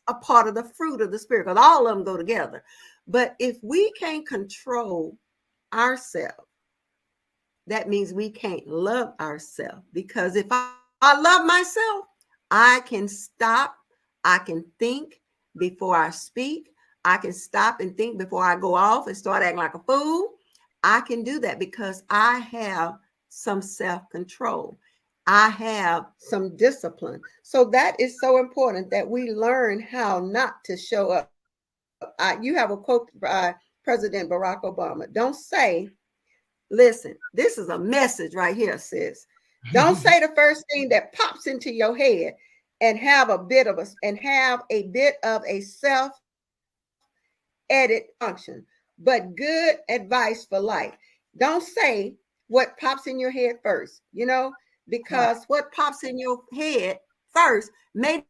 Speaker 3: a part of the fruit of the Spirit, because all of them go together. But if we can't control ourselves, that means we can't love ourselves. Because if I love myself, I can stop, I can think before I speak, I can stop and think before I go off and start acting like a fool. I can do that because I have some self-control. I have some discipline. So that is so important that we learn how not to show up. You have a quote by President Barack Obama. Don't say, listen, this is a message right here, sis. Don't say the first thing that pops into your head and have a bit of a self edit function, but good advice for life. Don't say what pops in your head first, because what pops in your head first may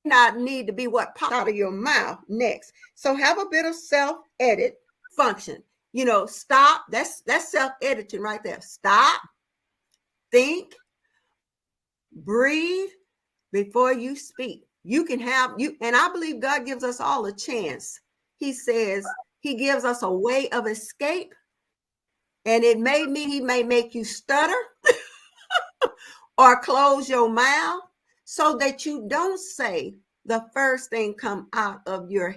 Speaker 3: not need to be what pops out of your mouth next. So have a bit of self-edit function. Stop. That's self-editing right there. Stop, think, breathe before you speak. You can and I believe God gives us all a chance. He says he gives us a way of escape, and it may mean he may make you stutter or close your mouth so that you don't say the first thing come out of your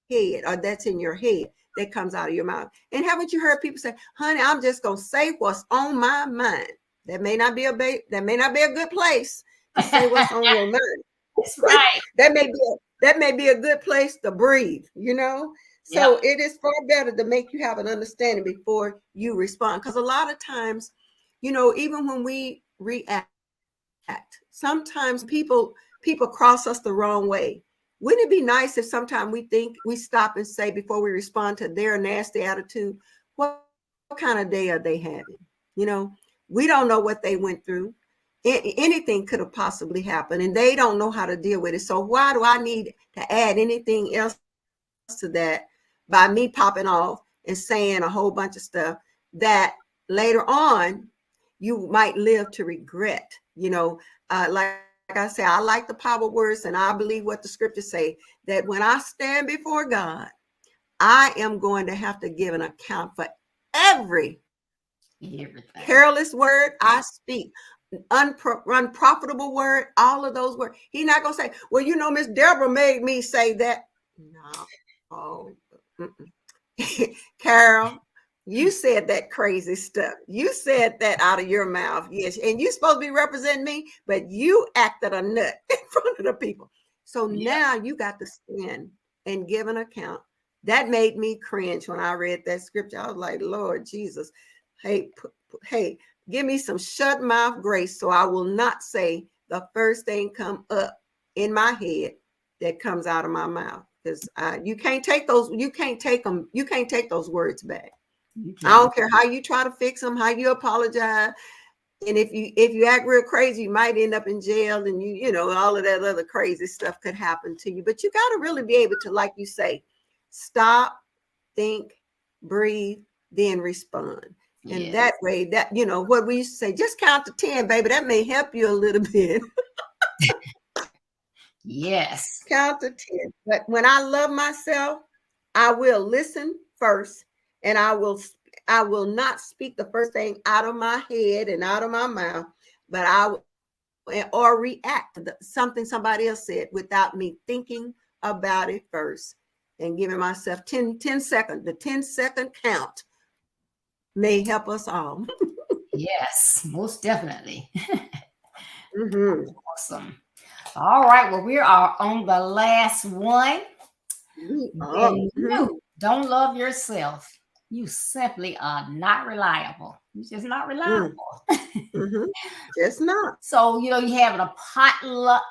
Speaker 3: head, or that's in your head that comes out of your mouth. And haven't you heard people say, honey, I'm just going to say what's on my mind? That may not be a good place to say what's on your mind.
Speaker 2: That's right.
Speaker 3: that may be a good place to breathe, So It is far better to make you have an understanding before you respond. Because a lot of times, even when we react, sometimes people cross us the wrong way. Wouldn't it be nice if sometimes we stop and say, before we respond to their nasty attitude, what kind of day are they having? We don't know what they went through. Anything could have possibly happened, and they don't know how to deal with it. So why do I need to add anything else to that by me popping off and saying a whole bunch of stuff that later on you might live to regret? Like I say, I like the power words, and I believe what the scriptures say, that when I stand before God, I am going to have to give an account for everything. Careless word I speak, unprofitable word, all of those words. He's not going to say, well, Miss Deborah made me say that. No. Carol, you said that crazy stuff. You said that out of your mouth. Yes. And you're supposed to be representing me, but you acted a nut in front of the people. So now you got to stand and give an account. That made me cringe when I read that scripture. I was like, Lord Jesus, hey, give me some shut mouth grace so I will not say the first thing come up in my head that comes out of my mouth. Because you can't take those words back. I don't care how you try to fix them, how you apologize. And if you act real crazy, you might end up in jail, and all of that other crazy stuff could happen to you. But you got to really be able to, like you say, stop, think, breathe, then respond. And that way, what we used to say, just count to 10, baby. That may help you a little bit.
Speaker 2: Yes.
Speaker 3: Count to 10. But when I love myself, I will listen first, and I will not speak the first thing out of my head and out of my mouth, but or react to something somebody else said without me thinking about it first and giving myself 10 seconds. The 10-second count may help us all.
Speaker 2: Yes, most definitely. Awesome. All right. Well, we are on the last one. When you don't love yourself, you simply are not reliable. You're just not reliable.
Speaker 3: Just not.
Speaker 2: So, you're having a potluck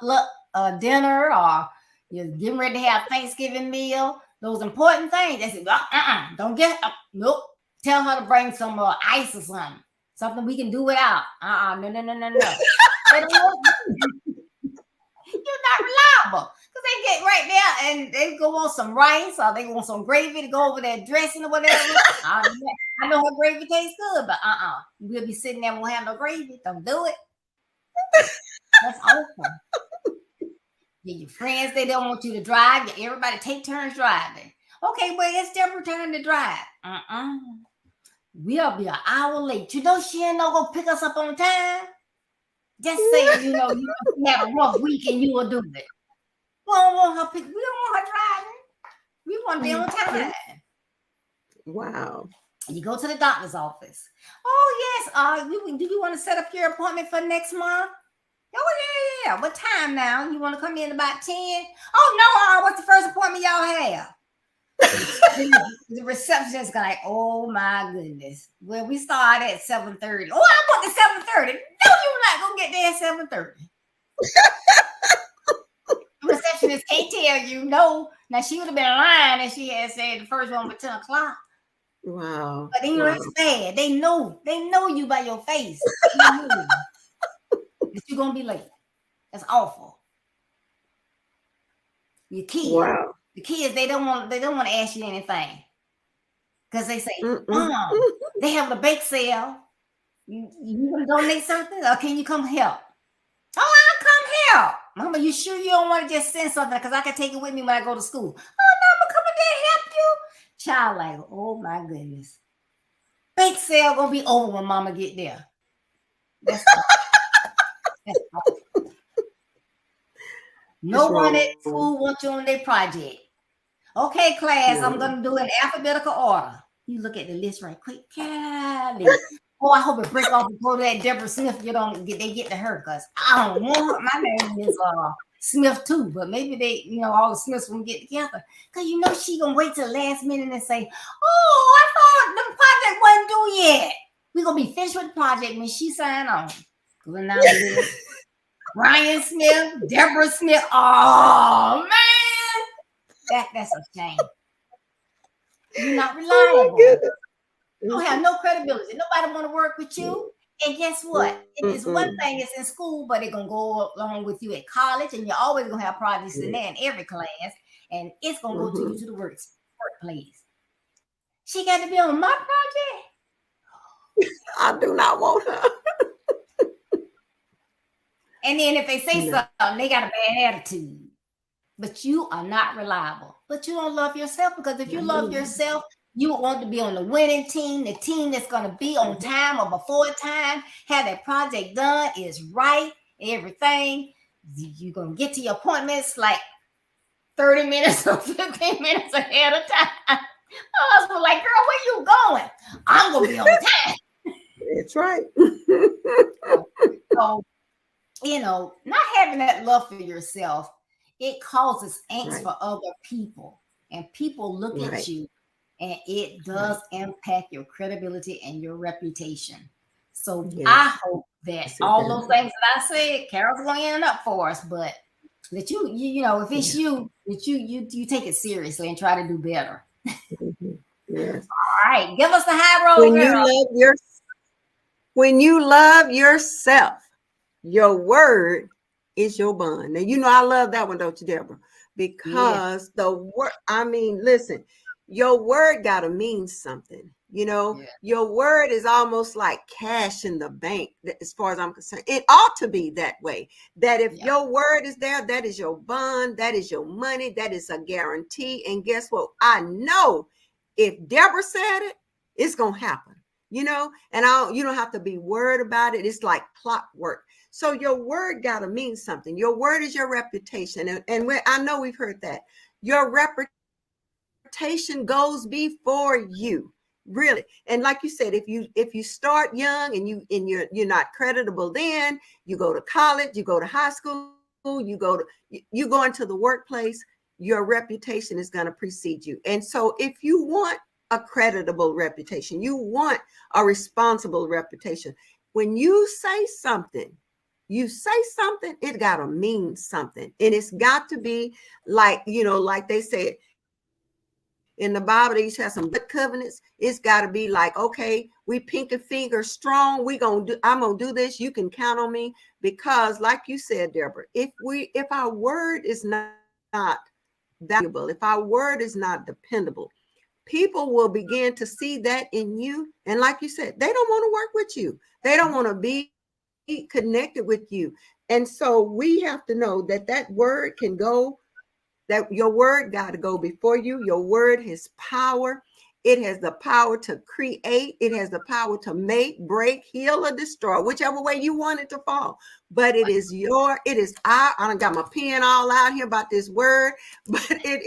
Speaker 2: dinner, or you're getting ready to have Thanksgiving meal. Those important things. They say, don't get, nope. Tell her to bring some ice or something we can do without. No. You're not reliable, because they get right there and they go on some rice, or they want some gravy to go over their dressing or whatever. I know her gravy tastes good, but we'll be sitting there and won't have no gravy. Don't do it. That's awful. Your friends, they don't want you to drive. Everybody take turns driving. Okay, well, it's Deborah's turn to drive. We'll be an hour late. She ain't gonna pick us up on time. Just say, you have a rough week and you will do it. We don't want her driving. We want to be on time.
Speaker 3: Wow.
Speaker 2: You go to the doctor's office. Oh, yes. Do you want to set up your appointment for next month? Oh, yeah. What time now? You want to come in about 10? Oh, no. What's the first appointment y'all have? The receptionist like, oh my goodness. Well, we start at 7:30. Oh, I want the 7:30. No, you're not gonna get there at 7:30. The receptionist can't tell you no. Now she would have been lying if she had said the first one was 10 o'clock.
Speaker 3: Wow.
Speaker 2: But it's bad. They know you by your face. That you're gonna be late. That's awful. Your kids. Wow. The kids, they don't want to ask you anything. Because they say, Mom, they have a bake sale. You want to donate something? Or can you come help? Oh, I'll come help. Mama, you sure you don't want to just send something? Because I can take it with me when I go to school. Oh, no, I'm coming there and help you. Child, like, oh my goodness. Bake sale gonna be over when Mama get there. That's awful. No one at school wants you on their project. Okay, class, I'm going to do an alphabetical order. You look at the list right quick. Callie. Oh, I hope it break off and go to that Deborah Smith. They get to her because I don't want her. My name is Smith too, but maybe they, all the Smiths will get together. Because she going to wait till the last minute and say, oh, I thought the project wasn't due yet. We're going to be finished with the project when she signed on. Going down to Ryan Smith, Deborah Smith. Oh, man. That's a shame. You're not reliable. You don't have no credibility. Nobody want to work with you. And guess what? It is one thing it's in school, but it's going to go along with you at college, and you're always going to have projects in there in every class, and it's going to go to you to the workplace. She got to be on my project?
Speaker 3: I do not want her.
Speaker 2: And then if they say something, they got a bad attitude. But you are not reliable. But you don't love yourself, because if you love yourself, you want to be on the winning team, the team that's going to be on time or before time, have that project done, is right, everything. You're going to get to your appointments like 30 minutes or 15 minutes ahead of time. My husband was like, girl, where you going? I'm going to be on time.
Speaker 3: That's right.
Speaker 2: So, not having that love for yourself, it causes angst for other people, and people look at you, and it does impact your credibility and your reputation. So I hope that all those things that I said, Carol's going to end up for us, but that you if it's you, that you take it seriously and try to do better. Yes. All right, give us the high road.
Speaker 3: When you love yourself, your word is your bond. Now, I love that one, don't you, Deborah? Because the word, listen, your word got to mean something. Your word is almost like cash in the bank, as far as I'm concerned. It ought to be that way, that if your word is there, that is your bond, that is your money, that is a guarantee. And guess what? I know if Deborah said it, it's going to happen, and you don't have to be worried about it. It's like clockwork. So your word got to mean something. Your word is your reputation. And I know we've heard that. Your reputation goes before you, really. And like you said, if you start young and you're not creditable, then you go to college, you go to high school, you go into the workplace, your reputation is going to precede you. And so if you want a creditable reputation, you want a responsible reputation, when you say something, it got to mean something. And it's got to be like, like they said in the Bible, they used to have some good covenants. It's got to be like, okay, we pinky finger strong. I'm going to do this. You can count on me. Because like you said, Deborah, if our word is not valuable, if our word is not dependable, people will begin to see that in you. And like you said, they don't want to work with you. They don't want to be connected with you. And so we have to know that word can go, that your word got to go before you. Your word has power. It has the power to create. It has the power to make, break, heal, or destroy, whichever way you want it to fall. But I done got my pen all out here about this word, but it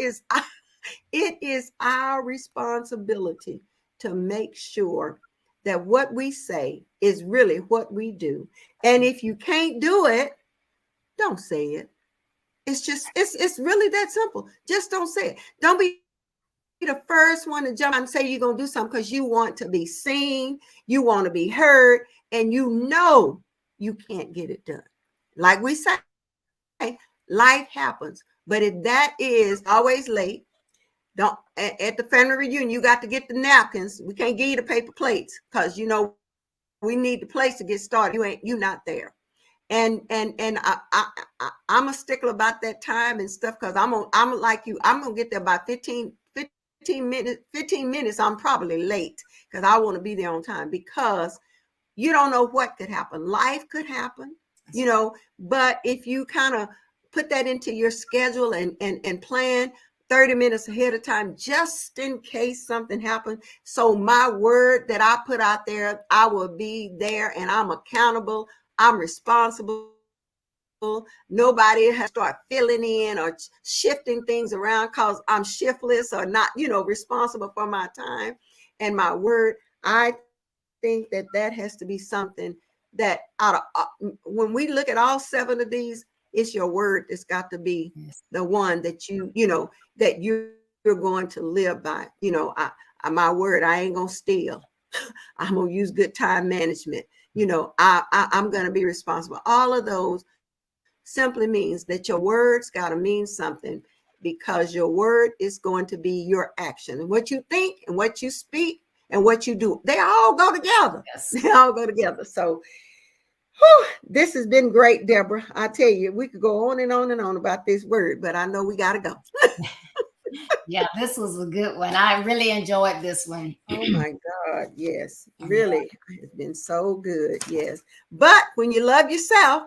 Speaker 3: is our responsibility to make sure that what we say is really what we do. And if you can't do it, don't say it. It's just, it's really that simple. Just don't say it. Don't be the first one to jump out and say you're going to do something because you want to be seen, you want to be heard, and you know you can't get it done. Like we say, life happens. But if that is always late, don't at the family reunion, you got to get the napkins. We can't give you the paper plates because you know we need the plates to get started. You're not there. And I'm a stickler about that time and stuff because I'm like you. I'm gonna get there by 15 minutes. I'm probably late because I want to be there on time because you don't know what could happen. Life could happen, you know, but if you kind of put that into your schedule and plan 30 minutes ahead of time, just in case something happens. So my word that I put out there, I will be there and I'm accountable. I'm responsible. Nobody has to start filling in or shifting things around because I'm shiftless or not, you know, responsible for my time and my word. I think that has to be something that when we look at all 7 of these, it's your word that's got to be the one that you know, that you're going to live by. You know, my word, I ain't gonna steal. I'm gonna use good time management. You know, I'm gonna be responsible. All of those simply means that your words got to mean something because your word is going to be your action. And what you think and what you speak and what you do, they all go together. Yes. They all go together. So this has been great, Deborah. I tell you, we could go on and on and on about this word, but I know we got to go.
Speaker 2: Yeah, this was a good one. I really enjoyed this one.
Speaker 3: Oh my God. Yes, really. It's been so good. Yes. But when you love yourself,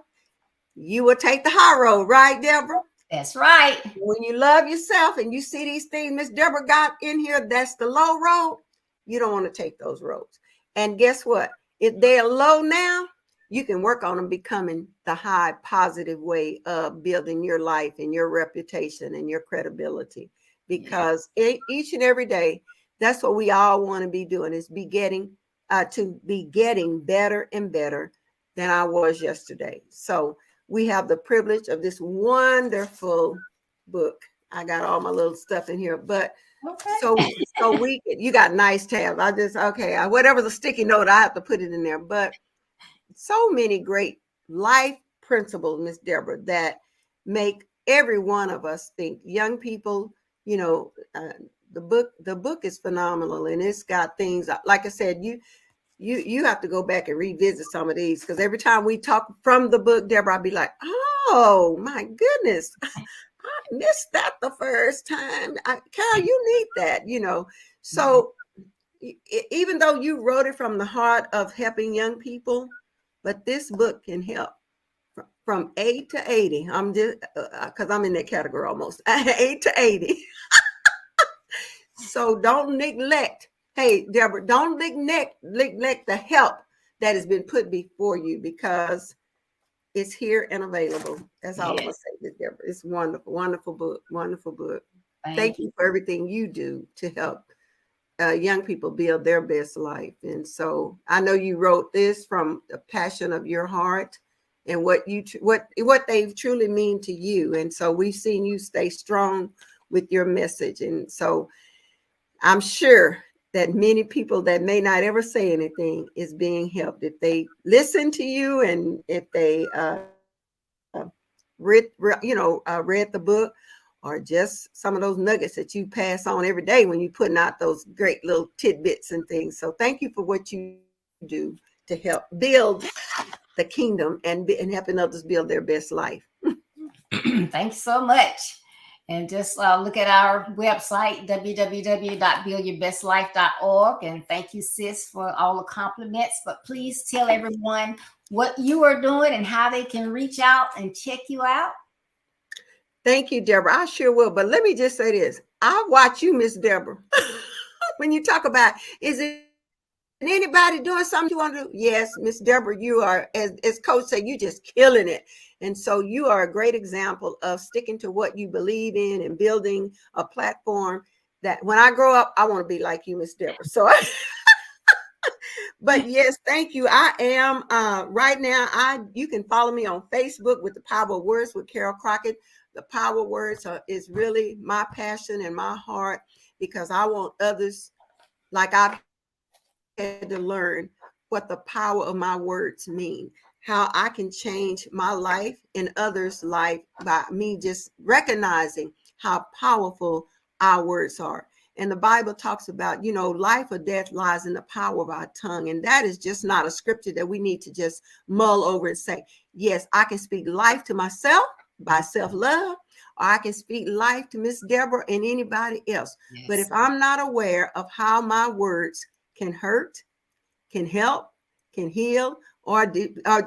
Speaker 3: you will take the high road, right, Deborah?
Speaker 2: That's right.
Speaker 3: When you love yourself and you see these things Miss Deborah got in here, that's the low road. You don't want to take those roads. And guess what? If they're low now, you can work on them becoming the high positive way of building your life and your reputation and your credibility. Because each and every day, that's what we all want to be doing, is getting better and better than I was yesterday. So we have the privilege of this wonderful book. I got all my little stuff in here, but so you got nice tabs. Whatever the sticky note, I have to put it in there. But so many great life principles, Miss Deborah, that make every one of us think. Young people, you know, the book is phenomenal, and it's got things like I said. You have to go back and revisit some of these because every time we talk from the book, Deborah, I'll be like, oh my goodness, I missed that the first time. Carol, you need that, you know. So even though you wrote it from the heart of helping young people, but this book can help from 8 to 80. I'm just because I'm in that category almost 8 to 80. So don't neglect. Hey, Deborah, don't neglect the help that has been put before you because it's here and available. That's all I'm going to say, Deborah. It's wonderful, wonderful book, wonderful book. Thank you for everything you do to help young people build their best life. And so I know you wrote this from the passion of your heart and what they truly mean to you. And so we've seen you stay strong with your message. And so I'm sure that many people that may not ever say anything is being helped if they listen to you and if they read the book, or just some of those nuggets that you pass on every day when you're putting out those great little tidbits and things. So thank you for what you do to help build the kingdom and helping others build their best life.
Speaker 2: Thanks so much. And just look at our website, www.buildyourbestlife.org. And thank you, sis, for all the compliments. But please tell everyone what you are doing and how they can reach out and check you out.
Speaker 3: Thank you, Deborah. I sure will. But let me just say this. I watch you, Miss Deborah. When you talk about, is it anybody doing something you want to do? Yes, Miss Deborah, you are, as Coach said, you just killing it. And so you are a great example of sticking to what you believe in and building a platform that when I grow up, I want to be like you, Miss Deborah. So, but yes, thank you. I am right now. You can follow me on Facebook with the Power of Words with Carol Crockett. The Power of Words is really my passion and my heart, because I want others, like I've had to learn what the power of my words mean, how I can change my life and others' life by me just recognizing how powerful our words are. And the Bible talks about, life or death lies in the power of our tongue. And that is just not a scripture that we need to just mull over and say, yes, I can speak life to myself by self-love, or I can speak life to Miss Deborah and anybody else. Yes. But if I'm not aware of how my words can hurt, can help, can heal, or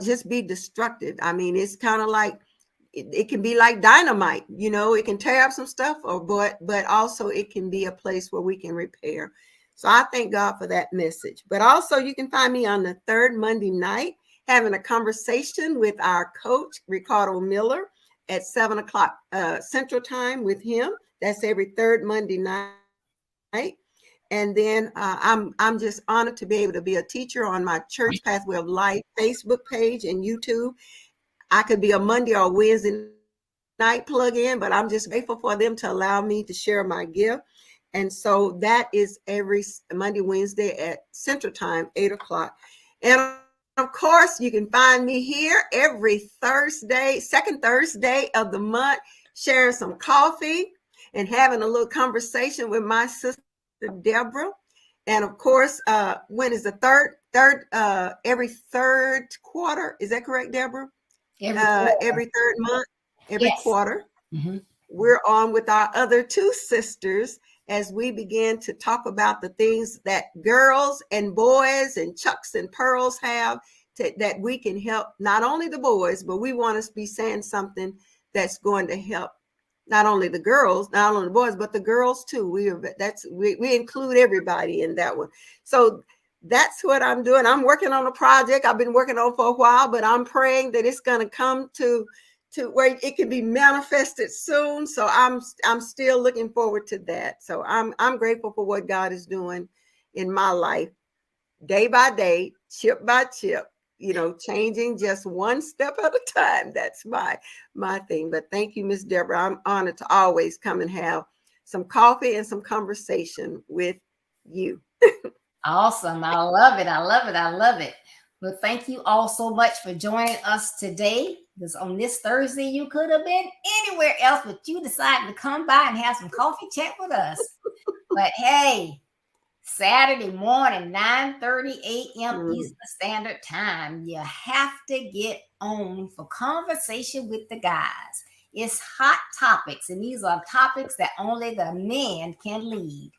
Speaker 3: just be destructive. I mean, it's kind of like, it can be like dynamite, it can tear up some stuff, but also it can be a place where we can repair. So I thank God for that message. But also you can find me on the third Monday night having a conversation with our coach, Ricardo Miller, at 7:00 Central Time with him. That's every third Monday night. And then I'm just honored to be able to be a teacher on my Church Pathway of Life Facebook page and YouTube. I could be a Monday or Wednesday night plug-in, but I'm just grateful for them to allow me to share my gift. And so that is every Monday, Wednesday at Central Time, 8:00. And of course, you can find me here every Thursday, second Thursday of the month, sharing some coffee and having a little conversation with my sister, Deborah. And of course, when is the every third quarter? Is that correct, Deborah? Every third month, every quarter. Mm-hmm. We're on with our other two sisters as we begin to talk about the things that girls and boys and Chucks and Pearls have that we can help not only the boys, but we want to be saying something that's going to help not only the girls, not only the boys, but the girls too. We include everybody in that one. So that's what I'm doing. I'm working on a project I've been working on for a while, but I'm praying that it's going to come to where it can be manifested soon. So I'm still looking forward to that. So I'm grateful for what God is doing in my life, day by day, chip by chip, changing just one step at a time. That's my thing. But thank you, Miss Deborah. I'm honored to always come and have some coffee and some conversation with you.
Speaker 2: Awesome. I love it. I love it. I love it. Well, thank you all so much for joining us today. Because on this Thursday, you could have been anywhere else, but you decided to come by and have some coffee chat with us. But hey, Saturday morning, 9:30 a.m. Eastern Standard Time, you have to get on for Conversation with the Guys. It's hot topics, and these are topics that only the men can lead.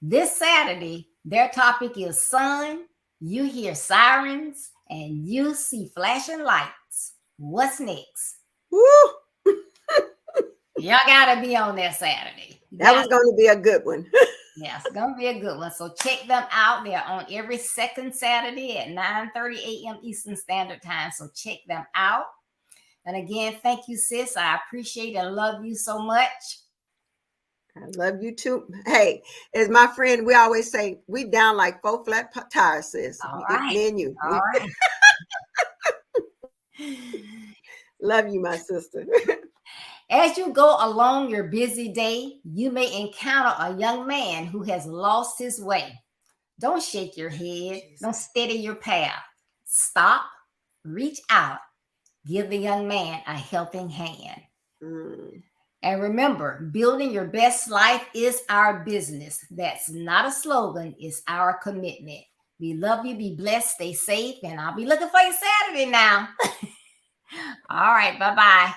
Speaker 2: This Saturday, their topic is Son, you hear sirens, and you see flashing lights. What's next?
Speaker 3: Woo!
Speaker 2: Y'all got to be on there Saturday.
Speaker 3: That was going to be a good one.
Speaker 2: Yes, it's going to be a good one. So check them out. They're on every second Saturday at 9:30 a.m. Eastern Standard Time. So check them out. And again, thank you, sis. I appreciate and love you so much.
Speaker 3: I love you too. Hey, as my friend, we always say, we down like 4 flat tires, sis.
Speaker 2: All right.
Speaker 3: Me and you.
Speaker 2: All right.
Speaker 3: Love you, my sister.
Speaker 2: As you go along your busy day, you may encounter a young man who has lost his way. Don't shake your head. Don't steady your path. Stop, reach out, give the young man a helping hand. And remember, building your best life is our business. That's not a slogan, it's our commitment. We love you, be blessed, stay safe, and I'll be looking for you Saturday now. All right, bye-bye.